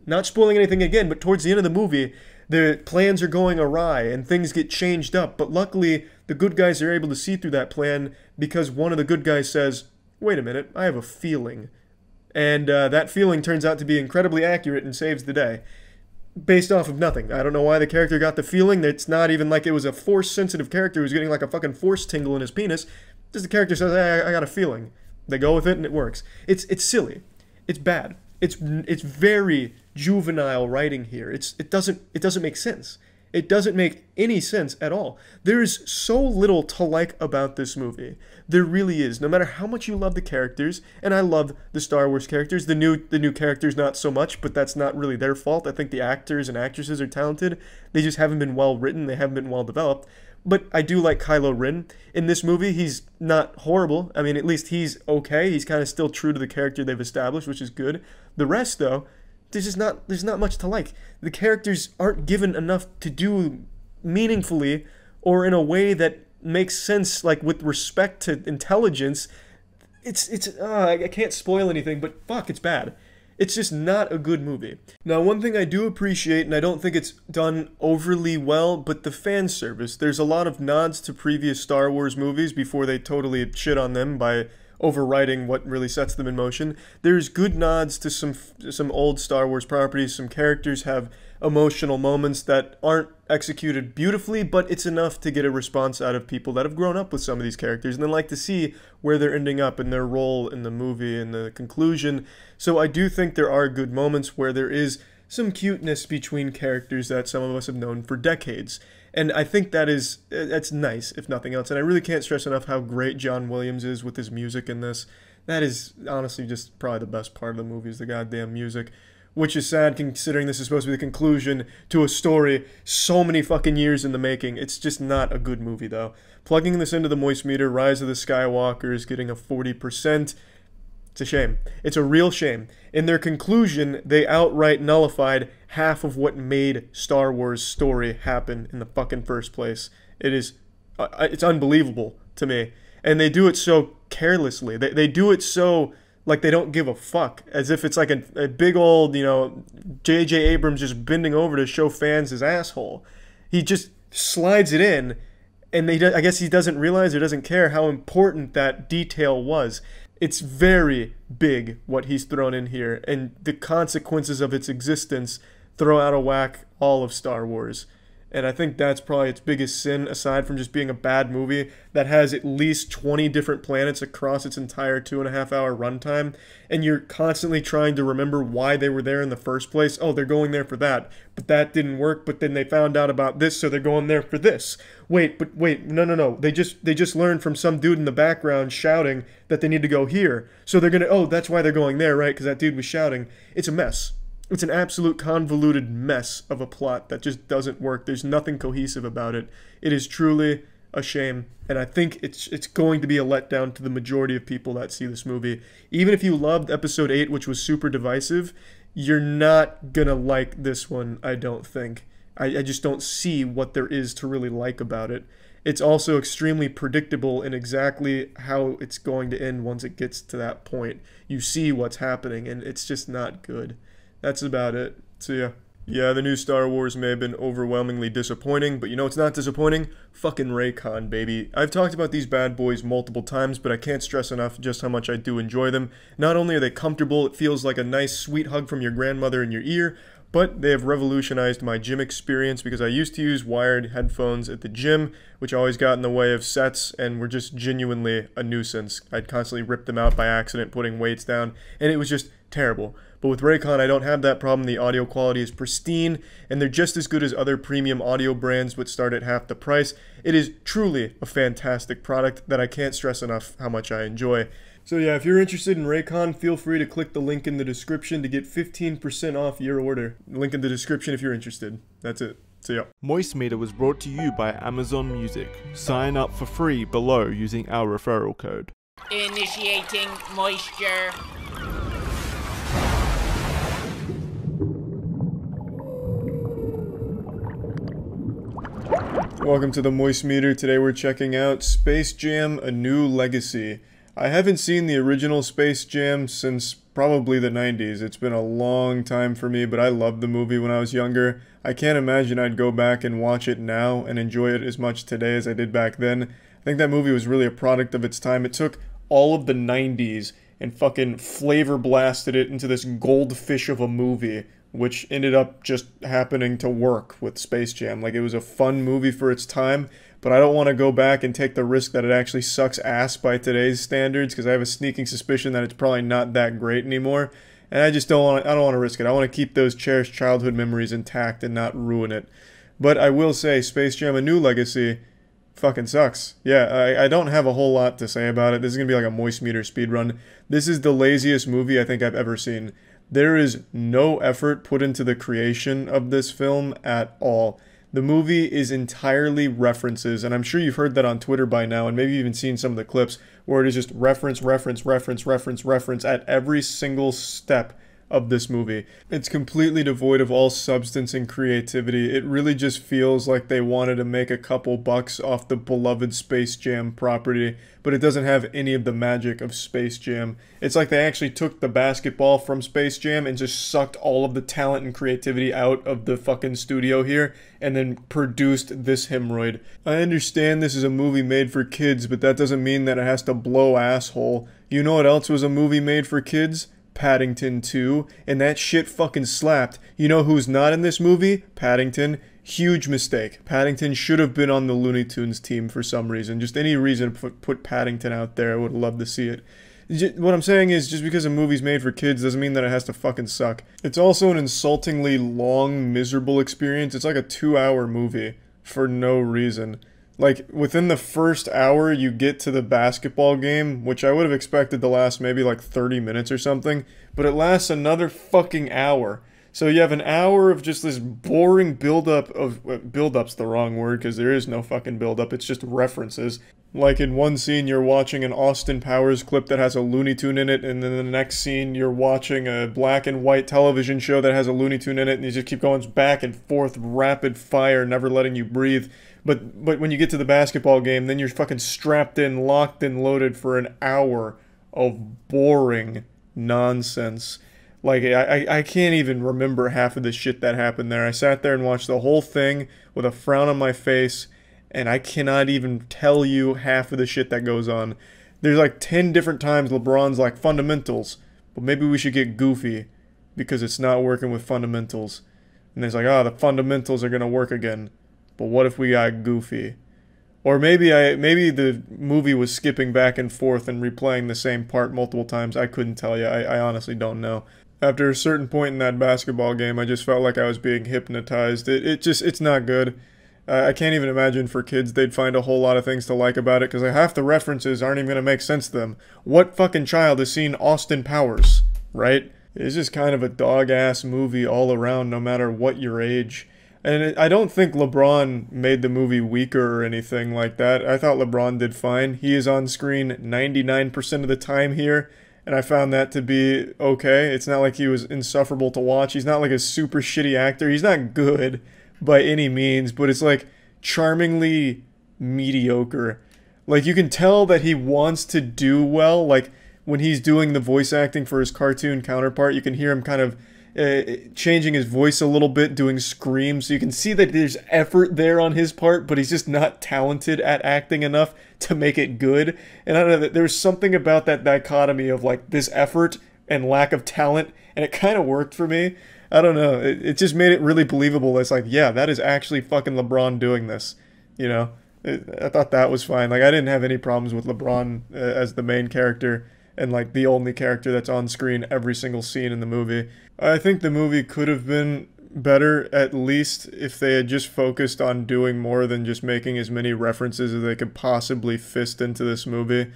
not spoiling anything again, but towards the end of the movie, the plans are going awry and things get changed up. But luckily, the good guys are able to see through that plan because one of the good guys says, wait a minute, I have a feeling. And that feeling turns out to be incredibly accurate and saves the day. Based off of nothing. I don't know why the character got the feeling. It's not even like it was a force-sensitive character who's getting like a fucking force tingle in his penis. Just the character says, hey, I got a feeling. They go with it and it works. It's silly. It's bad. It's very juvenile writing here. It doesn't make sense. It doesn't make any sense at all. There is so little to like about this movie. There really is. No matter how much you love the characters, and I love the Star Wars characters, the new characters not so much, but that's not really their fault. I think the actors and actresses are talented. They just haven't been well written. They haven't been well developed. But I do like Kylo Ren. In this movie, he's not horrible. I mean, at least he's okay. He's kind of still true to the character they've established, which is good. The rest, though, there's not much to like. The characters aren't given enough to do meaningfully or in a way that makes sense, like with respect to intelligence. I can't spoil anything, but fuck, it's bad. It's just not a good movie. Now, one thing I do appreciate, and I don't think it's done overly well, but the fan service. There's a lot of nods to previous Star Wars movies before they totally shit on them by overwriting what really sets them in motion. There's good nods to some old Star Wars properties. Some characters have emotional moments that aren't executed beautifully, but it's enough to get a response out of people that have grown up with some of these characters and then like to see where they're ending up in their role in the movie and the conclusion. So I do think there are good moments where there is some cuteness between characters that some of us have known for decades. And I think that's nice, if nothing else. And I really can't stress enough how great John Williams is with his music in this. That is honestly just probably the best part of the movie is the goddamn music. Which is sad considering this is supposed to be the conclusion to a story so many fucking years in the making. It's just not a good movie, though. Plugging this into the moist meter, Rise of the Skywalker is getting a 40%. It's a shame. It's a real shame. In their conclusion, they outright nullified half of what made Star Wars story happen in the fucking first place. It's unbelievable to me. And they do it so carelessly. They do it so like they don't give a fuck, as if it's like a big old, J.J. Abrams just bending over to show fans his asshole. He just slides it in, and I guess he doesn't realize or doesn't care how important that detail was. It's very big what he's thrown in here, and the consequences of its existence throw out of whack all of Star Wars. And I think that's probably its biggest sin, aside from just being a bad movie that has at least 20 different planets across its entire 2.5-hour runtime, and you're constantly trying to remember why they were there in the first place. Oh, they're going there for that, but that didn't work, but then they found out about this, so they're going there for this. Wait, no. They just learned from some dude in the background shouting that they need to go here, so they're gonna, that's why they're going there, right? Because that dude was shouting. It's a mess. It's an absolute convoluted mess of a plot that just doesn't work. There's nothing cohesive about it. It is truly a shame, and I think it's going to be a letdown to the majority of people that see this movie. Even if you loved Episode 8, which was super divisive, you're not gonna like this one, I don't think. I just don't see what there is to really like about it. It's also extremely predictable in exactly how it's going to end once it gets to that point. You see what's happening, and it's just not good. That's about it. So yeah. Yeah, the new Star Wars may have been overwhelmingly disappointing, but you know what's not disappointing? Fucking Raycon, baby. I've talked about these bad boys multiple times, but I can't stress enough just how much I do enjoy them. Not only are they comfortable, it feels like a nice sweet hug from your grandmother in your ear, but they have revolutionized my gym experience because I used to use wired headphones at the gym, which always got in the way of sets and were just genuinely a nuisance. I'd constantly rip them out by accident putting weights down, and it was just terrible. But with Raycon, I don't have that problem. The audio quality is pristine, and they're just as good as other premium audio brands which start at half the price. It is truly a fantastic product that I can't stress enough how much I enjoy. So yeah, if you're interested in Raycon, feel free to click the link in the description to get 15% off your order. Link in the description if you're interested. That's it. See ya. Moist Meter was brought to you by Amazon Music. Sign up for free below using our referral code. Initiating moisture. Welcome to the Moist Meter. Today we're checking out Space Jam: A New Legacy. I haven't seen the original Space Jam since probably the 90s. It's been a long time for me, but I loved the movie when I was younger. I can't imagine I'd go back and watch it now and enjoy it as much today as I did back then. I think that movie was really a product of its time. It took all of the 90s and fucking flavor blasted it into this goldfish of a movie, which ended up just happening to work with Space Jam. Like, it was a fun movie for its time, but I don't want to go back and take the risk that it actually sucks ass by today's standards, because I have a sneaking suspicion that it's probably not that great anymore, and I just don't want to risk it. I want to keep those cherished childhood memories intact and not ruin it. But I will say, Space Jam: A New Legacy fucking sucks. Yeah, I don't have a whole lot to say about it. This is going to be like a Moist Meter speedrun. This is the laziest movie I think I've ever seen. There is no effort put into the creation of this film at all. The movie is entirely references, and I'm sure you've heard that on Twitter by now, and maybe even seen some of the clips, where it is just reference at every single step of this movie. It's completely devoid of all substance and creativity. It really just feels like they wanted to make a couple bucks off the beloved Space Jam property, but it doesn't have any of the magic of Space Jam. It's like they actually took the basketball from Space Jam and just sucked all of the talent and creativity out of the fucking studio here and then produced this hemorrhoid. I understand this is a movie made for kids, but that doesn't mean that it has to blow asshole. You know what else was a movie made for kids? Paddington 2, and that shit fucking slapped. You know who's not in this movie? Paddington. Huge mistake. Paddington should have been on the Looney Tunes team for some reason. Just any reason to put Paddington out there. I would love to see it. What I'm saying is, just because a movie's made for kids doesn't mean that it has to fucking suck. It's also an insultingly long, miserable experience. It's like a 2-hour movie for no reason. Like, within the first hour, you get to the basketball game, which I would have expected to last maybe like 30 minutes or something, but it lasts another fucking hour. So you have an hour of just this boring build-up of... build-up's the wrong word, because there is no fucking build-up, it's just references. Like in one scene you're watching an Austin Powers clip that has a Looney Tune in it, and then the next scene you're watching a black and white television show that has a Looney Tune in it, and you just keep going back and forth, rapid fire, never letting you breathe. But when you get to the basketball game, then you're fucking strapped in, locked and loaded for an hour of boring nonsense. Like, I can't even remember half of the shit that happened there. I sat there and watched the whole thing with a frown on my face, and I cannot even tell you half of the shit that goes on. There's like 10 different times LeBron's like, fundamentals, but maybe we should get goofy because it's not working with fundamentals. And it's like, oh, the fundamentals are going to work again. But what if we got goofy? Or maybe the movie was skipping back and forth and replaying the same part multiple times. I couldn't tell you. I honestly don't know. After a certain point in that basketball game, I just felt like I was being hypnotized. It's not good. I can't even imagine for kids they'd find a whole lot of things to like about it, because half the references aren't even going to make sense to them. What fucking child has seen Austin Powers, right? It's just kind of a dog-ass movie all around, no matter what your age. And I don't think LeBron made the movie weaker or anything like that. I thought LeBron did fine. He is on screen 99% of the time here, and I found that to be okay. It's not like he was insufferable to watch. He's not like a super shitty actor. He's not good by any means, but it's like charmingly mediocre. Like, you can tell that he wants to do well. Like, when he's doing the voice acting for his cartoon counterpart, you can hear him kind of changing his voice a little bit, doing screams. So you can see that there's effort there on his part, but he's just not talented at acting enough to make it good. And I don't know, there's something about that dichotomy of like this effort and lack of talent, and it kind of worked for me. I don't know. It just made it really believable. It's like, yeah, that is actually fucking LeBron doing this. You know? I thought that was fine. Like, I didn't have any problems with LeBron as the main character and like the only character that's on screen every single scene in the movie. I think the movie could have been better, at least if they had just focused on doing more than just making as many references as they could possibly fist into this movie.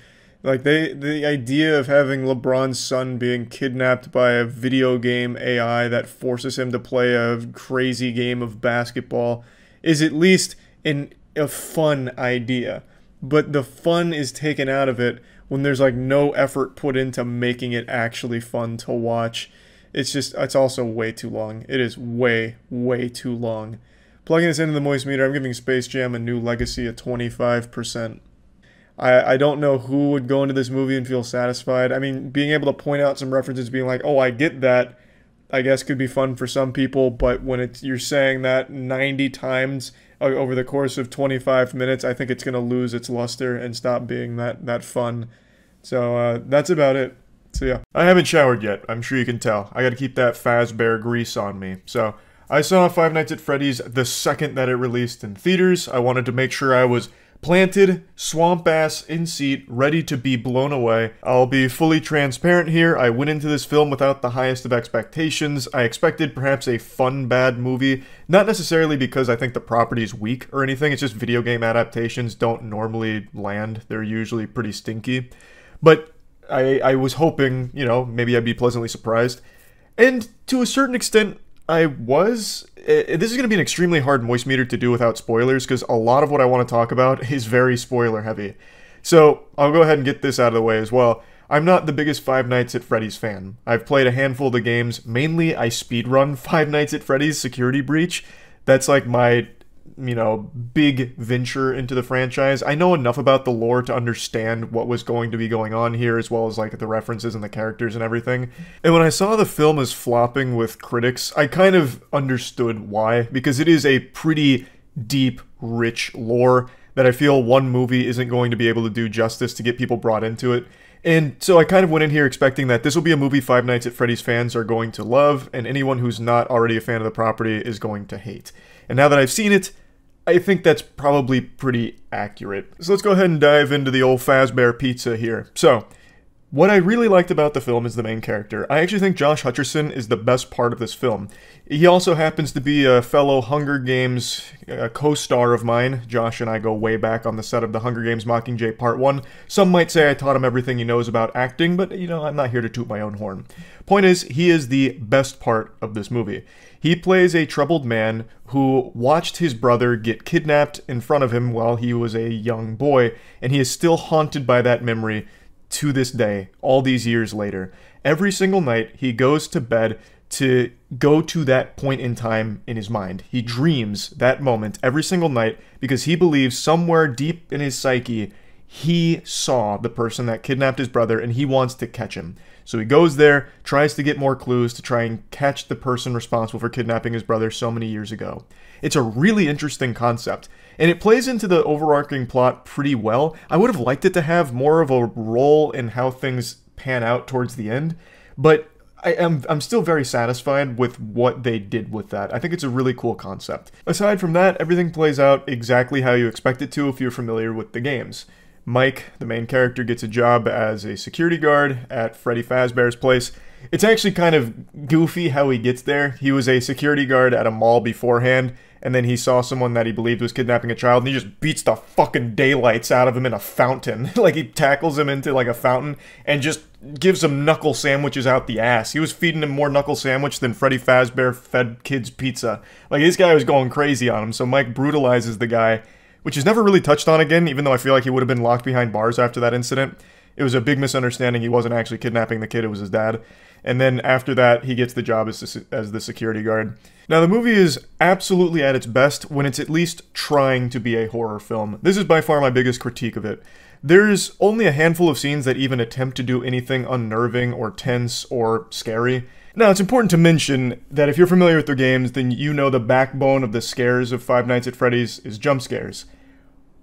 Like, the idea of having LeBron's son being kidnapped by a video game AI that forces him to play a crazy game of basketball is at least a fun idea. But the fun is taken out of it when there's like no effort put into making it actually fun to watch. It's also way too long. It is way, way too long. Plugging this into the moist meter, I'm giving Space Jam: A New Legacy a 25%. I don't know who would go into this movie and feel satisfied. I mean, being able to point out some references, being like, oh, I get that, I guess could be fun for some people, but when you're saying that 90 times over the course of 25 minutes, I think it's going to lose its luster and stop being that fun. So that's about it. So yeah, I haven't showered yet. I'm sure you can tell. I got to keep that Fazbear grease on me. So I saw Five Nights at Freddy's the second that it released in theaters. I wanted to make sure I was planted, swamp ass in seat, ready to be blown away. I'll be fully transparent here. I went into this film without the highest of expectations. I expected perhaps a fun, bad movie. Not necessarily because I think the property's weak or anything. It's just video game adaptations don't normally land. They're usually pretty stinky. But I was hoping, you know, maybe I'd be pleasantly surprised. And to a certain extent, I was. This is going to be an extremely hard moist meter to do without spoilers, because a lot of what I want to talk about is very spoiler heavy. So I'll go ahead and get this out of the way as well. I'm not the biggest Five Nights at Freddy's fan. I've played a handful of the games. Mainly, I speedrun Five Nights at Freddy's Security Breach. That's like my, you know, big venture into the franchise. I know enough about the lore to understand what was going to be going on here, as well as like the references and the characters and everything. And when I saw the film as flopping with critics, I kind of understood why, because it is a pretty deep, rich lore that I feel one movie isn't going to be able to do justice to get people brought into it. And so I kind of went in here expecting that this will be a movie Five Nights at Freddy's fans are going to love, and anyone who's not already a fan of the property is going to hate. And now that I've seen it, I think that's probably pretty accurate. So let's go ahead and dive into the old Fazbear pizza here. So, What I really liked about the film is the main character. I actually think Josh Hutcherson is the best part of this film. He also happens to be a fellow Hunger Games co-star of mine. Josh and I go way back on the set of the Hunger Games Mockingjay Part 1. Some might say I taught him everything he knows about acting, but, you know, I'm not here to toot my own horn. Point is, he is the best part of this movie. He plays a troubled man who watched his brother get kidnapped in front of him while he was a young boy, and he is still haunted by that memory to this day, all these years later. Every single night, he goes to bed to go to that point in time in his mind. He dreams that moment every single night because he believes somewhere deep in his psyche, he saw the person that kidnapped his brother and he wants to catch him. So he goes there, tries to get more clues to try and catch the person responsible for kidnapping his brother so many years ago. It's a really interesting concept, and it plays into the overarching plot pretty well. I would have liked it to have more of a role in how things pan out towards the end, but I'm still very satisfied with what they did with that. I think it's a really cool concept. Aside from that, everything plays out exactly how you expect it to if you're familiar with the games. Mike, the main character, gets a job as a security guard at Freddy Fazbear's place. It's actually kind of goofy how he gets there. He was a security guard at a mall beforehand, and then he saw someone that he believed was kidnapping a child, and he just beats the fucking daylights out of him in a fountain. Like, he tackles him into, like, a fountain and just gives him knuckle sandwiches out the ass. He was feeding him more knuckle sandwich than Freddy Fazbear fed kids pizza. Like, this guy was going crazy on him, so Mike brutalizes the guy, which is never really touched on again, even though I feel like he would have been locked behind bars after that incident. It was a big misunderstanding. He wasn't actually kidnapping the kid, it was his dad. And then after that, he gets the job as the security guard. Now, the movie is absolutely at its best when it's at least trying to be a horror film. This is by far my biggest critique of it. There's only a handful of scenes that even attempt to do anything unnerving or tense or scary. Now, it's important to mention that if you're familiar with their games, then you know the backbone of the scares of Five Nights at Freddy's is jump scares.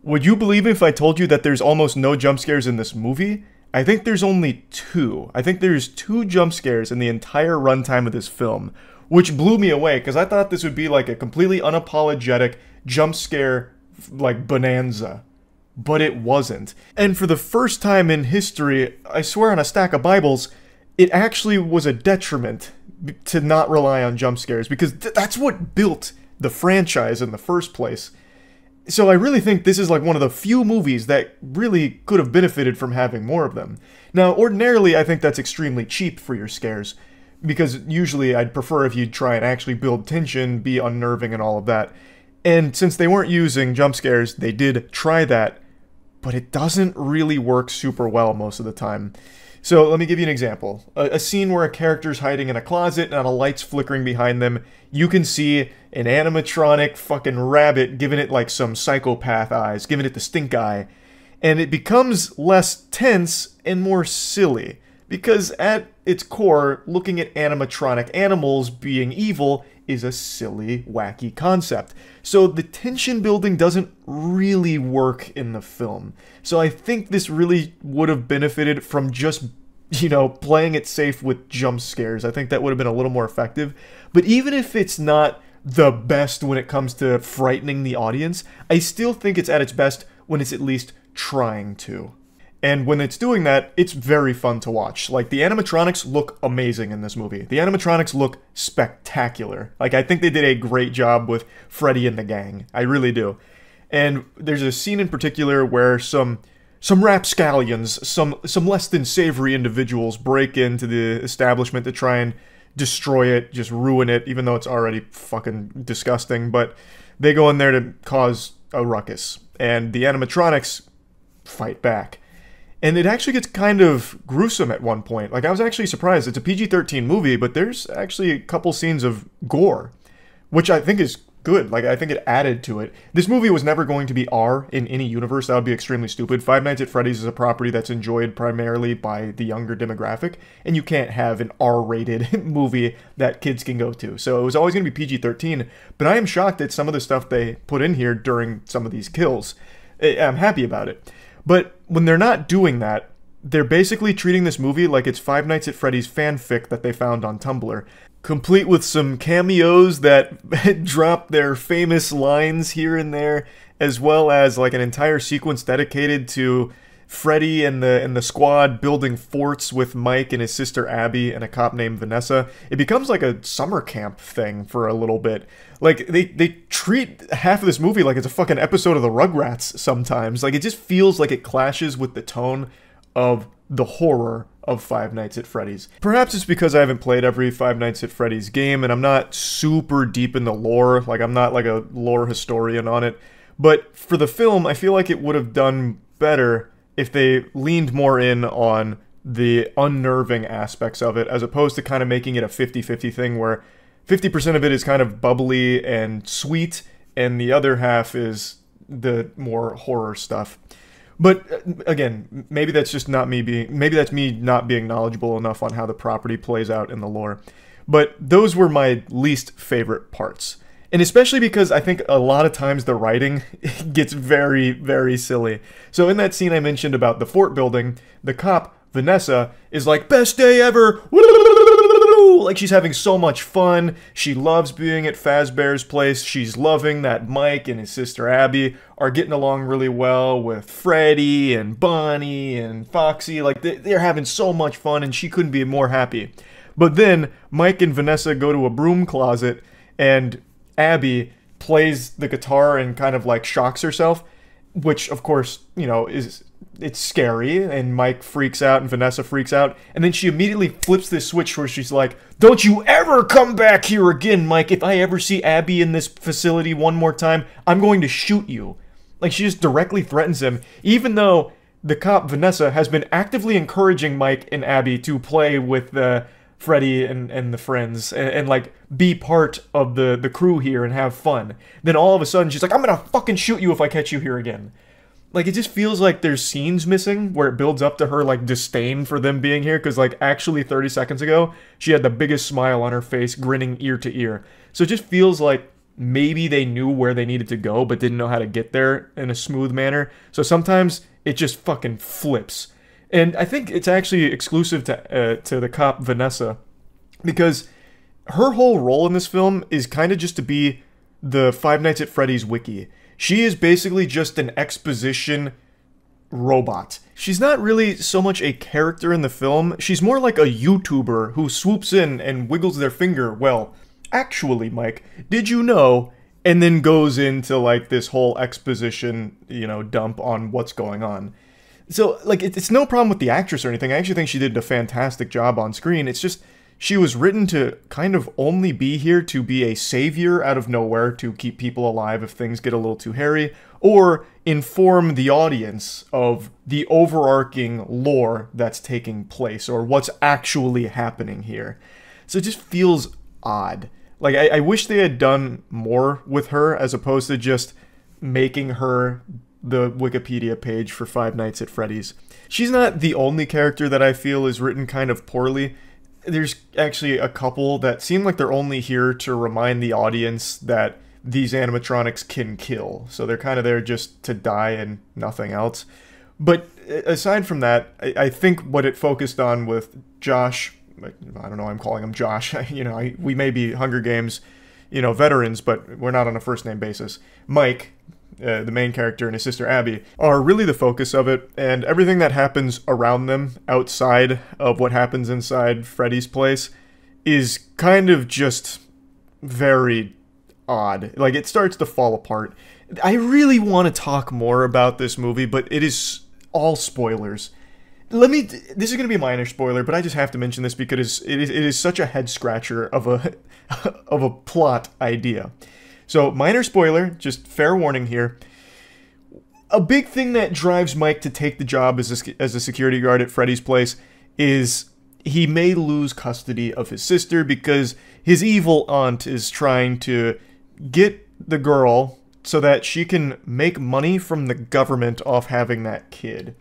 Would you believe me if I told you that there's almost no jump scares in this movie? I think there's only 2. I think there's 2 jump scares in the entire runtime of this film, which blew me away because I thought this would be like a completely unapologetic jump scare, like, bonanza. But it wasn't. And for the first time in history, I swear on a stack of Bibles, it actually was a detriment to not rely on jump scares because that's what built the franchise in the first place. So I really think this is like one of the few movies that really could have benefited from having more of them. Now, ordinarily, I think that's extremely cheap for your scares, because usually I'd prefer if you'd try and actually build tension, be unnerving and all of that. And since they weren't using jump scares, they did try that, but it doesn't really work super well most of the time. So let me give you an example. A scene where a character's hiding in a closet and a light's flickering behind them. You can see an animatronic fucking rabbit giving it like some psychopath eyes, giving it the stink eye. And it becomes less tense and more silly. Because at its core, looking at animatronic animals being evil is a silly, wacky concept. So the tension building doesn't really work in the film. So I think this really would have benefited from just, you know, playing it safe with jump scares. I think that would have been a little more effective. But even if it's not the best when it comes to frightening the audience, I still think it's at its best when it's at least trying to. And when it's doing that, it's very fun to watch. Like, the animatronics look amazing in this movie. The animatronics look spectacular. Like, I think they did a great job with Freddy and the gang. I really do. And there's a scene in particular where some rapscallions, some less than savory individuals break into the establishment to try and destroy it, just ruin it, even though it's already fucking disgusting. But they go in there to cause a ruckus. And the animatronics fight back. And it actually gets kind of gruesome at one point. Like, I was actually surprised. It's a PG-13 movie, but there's actually a couple scenes of gore, which I think is good. Like, I think it added to it. This movie was never going to be R in any universe. That would be extremely stupid. Five Nights at Freddy's is a property that's enjoyed primarily by the younger demographic, and you can't have an R-rated movie that kids can go to. So it was always going to be PG-13, but I am shocked at some of the stuff they put in here during some of these kills. I'm happy about it. But when they're not doing that, they're basically treating this movie like it's Five Nights at Freddy's fanfic that they found on Tumblr, complete with some cameos that drop their famous lines here and there, as well as like an entire sequence dedicated to Freddy and the squad building forts with Mike and his sister Abby and a cop named Vanessa. It becomes like a summer camp thing for a little bit. Like, they treat half of this movie like it's a fucking episode of the Rugrats sometimes. Like, it just feels like it clashes with the tone of the horror of Five Nights at Freddy's. Perhaps it's because I haven't played every Five Nights at Freddy's game and I'm not super deep in the lore. Like, I'm not like a lore historian on it. But for the film, I feel like it would have done better if they leaned more in on the unnerving aspects of it, as opposed to kind of making it a 50-50 thing where 50% of it is kind of bubbly and sweet, and the other half is the more horror stuff. But again, maybe that's just not me being, maybe that's me not being knowledgeable enough on how the property plays out in the lore. But those were my least favorite parts. And especially because I think a lot of times the writing gets very, very silly. So in that scene I mentioned about the fort building, the cop, Vanessa, is like, best day ever! Like, she's having so much fun. She loves being at Fazbear's place. She's loving that Mike and his sister Abby are getting along really well with Freddy and Bonnie and Foxy. Like, they're having so much fun, and she couldn't be more happy. But then Mike and Vanessa go to a broom closet, and Abby plays the guitar and kind of like shocks herself, which of course, you know, it's scary, and Mike freaks out and Vanessa freaks out, and then she immediately flips this switch where she's like, don't you ever come back here again, Mike. If I ever see Abby in this facility one more time, I'm going to shoot you. Like, she just directly threatens him, even though the cop Vanessa has been actively encouraging Mike and Abby to play with Freddy and the friends and like be part of the crew here and have fun. Then all of a sudden she's like, I'm gonna fucking shoot you if I catch you here again. Like, it just feels like there's scenes missing where it builds up to her like disdain for them being here, because like actually 30 seconds ago she had the biggest smile on her face, grinning ear to ear. So it just feels like maybe they knew where they needed to go but didn't know how to get there in a smooth manner. So sometimes it just fucking flips. And I think it's actually exclusive to the cop Vanessa, because her whole role in this film is kind of just to be the Five Nights at Freddy's wiki. She is basically just an exposition robot. She's not really so much a character in the film. She's more like a YouTuber who swoops in and wiggles their finger. Well, actually, Mike, did you know? And then goes into like this whole exposition, you know, dump on what's going on. So, like, it's no problem with the actress or anything. I actually think she did a fantastic job on screen. It's just, she was written to kind of only be here to be a savior out of nowhere, to keep people alive if things get a little too hairy, or inform the audience of the overarching lore that's taking place, or what's actually happening here. So it just feels odd. Like, I wish they had done more with her, as opposed to just making her the Wikipedia page for Five Nights at Freddy's. She's not the only character that I feel is written kind of poorly. There's actually a couple that seem like they're only here to remind the audience that these animatronics can kill. So they're kind of there just to die and nothing else. But aside from that, I think what it focused on with Josh, I don't know, I'm calling him Josh, you know, we may be Hunger Games, you know, veterans, but we're not on a first name basis. Mike, the main character, and his sister Abby are really the focus of it, and everything that happens around them outside of what happens inside Freddy's place is kind of just very odd. Like, it starts to fall apart. I really want to talk more about this movie, but it is all spoilers. This is going to be a minor spoiler, but I just have to mention this because it is such a head scratcher of a plot idea. So, minor spoiler, just fair warning here. A big thing that drives Mike to take the job as a security guard at Freddy's place is he may lose custody of his sister because his evil aunt is trying to get the girl so that she can make money from the government off having that kid.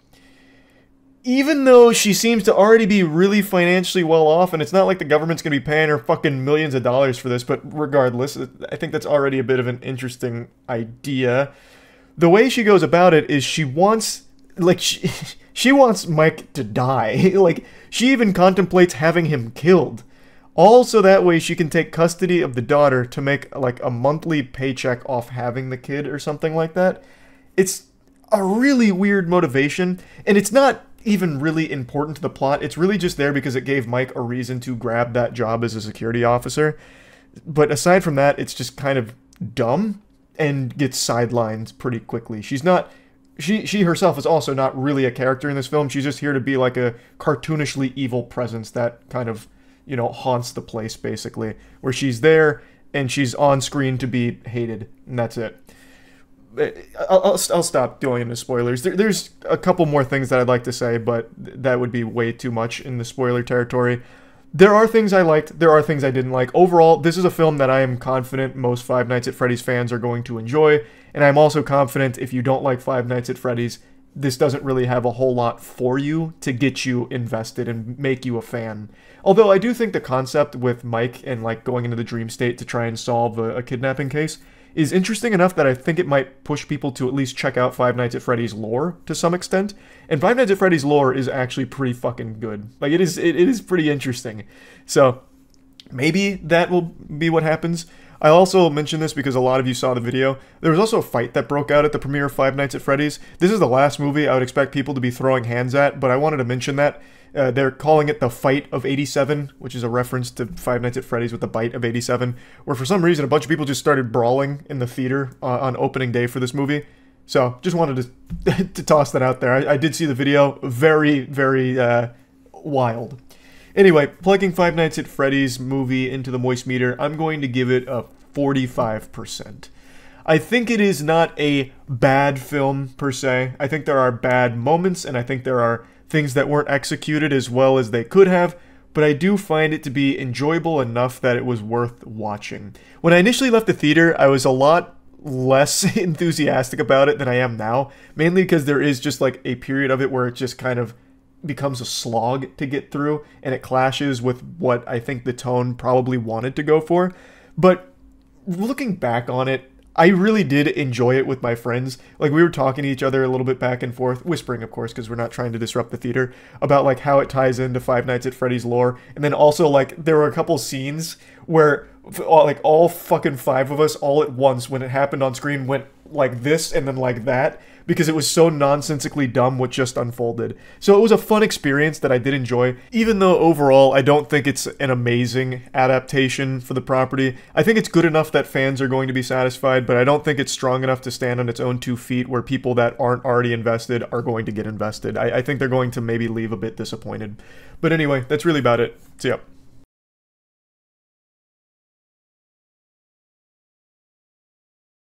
Even though she seems to already be really financially well off, and it's not like the government's going to be paying her fucking millions of dollars for this, but regardless, I think that's already a bit of an interesting idea. The way she goes about it is she wants, like, she wants Mike to die. Like, she even contemplates having him killed. All so that way she can take custody of the daughter to make, like, a monthly paycheck off having the kid or something like that. It's a really weird motivation, and it's not even really important to the plot. It's really just there because it gave Mike a reason to grab that job as a security officer. But aside from that, it's just kind of dumb and gets sidelined pretty quickly. She's not... She herself is also not really a character in this film. She's just here to be like a cartoonishly evil presence that kind of, you know, haunts the place, basically. Where she's there, and she's on screen to be hated, and that's it. I'll stop going into spoilers. There's a couple more things that I'd like to say, but that would be way too much in the spoiler territory. There are things I liked, there are things I didn't like. Overall, this is a film that I am confident most Five Nights at Freddy's fans are going to enjoy, and I'm also confident if you don't like Five Nights at Freddy's, this doesn't really have a whole lot for you to get you invested and make you a fan. Although I do think the concept with Mike and like going into the dream state to try and solve a kidnapping case is interesting enough that I think it might push people to at least check out Five Nights at Freddy's lore to some extent. And Five Nights at Freddy's lore is actually pretty fucking good. Like, it is pretty interesting. So, maybe that will be what happens. I also mention this because a lot of you saw the video. There was also a fight that broke out at the premiere of Five Nights at Freddy's. This is the last movie I would expect people to be throwing hands at, but I wanted to mention that. They're calling it the Fight of 87, which is a reference to Five Nights at Freddy's with the Bite of 87, where for some reason a bunch of people just started brawling in the theater on opening day for this movie. So, just wanted to toss that out there. I did see the video. Very, very wild. Anyway, plugging Five Nights at Freddy's movie into the moist meter, I'm going to give it a 45%. I think it is not a bad film, per se. I think there are bad moments, and I think there are things that weren't executed as well as they could have, but I do find it to be enjoyable enough that it was worth watching. When I initially left the theater, I was a lot less enthusiastic about it than I am now, mainly because there is just like a period of it where it just kind of becomes a slog to get through, and it clashes with what I think the tone probably wanted to go for. But looking back on it, I really did enjoy it with my friends. Like, we were talking to each other a little bit back and forth, whispering, of course, because we're not trying to disrupt the theater, about, like, how it ties into Five Nights at Freddy's lore. And then also, like, there were a couple scenes where, like, all fucking five of us, all at once, when it happened on screen, went like this and then like that, because it was so nonsensically dumb what just unfolded. So it was a fun experience that I did enjoy, even though overall I don't think it's an amazing adaptation for the property. I think it's good enough that fans are going to be satisfied, but I don't think it's strong enough to stand on its own 2 feet where people that aren't already invested are going to get invested. I think they're going to maybe leave a bit disappointed. But anyway, that's really about it. See ya.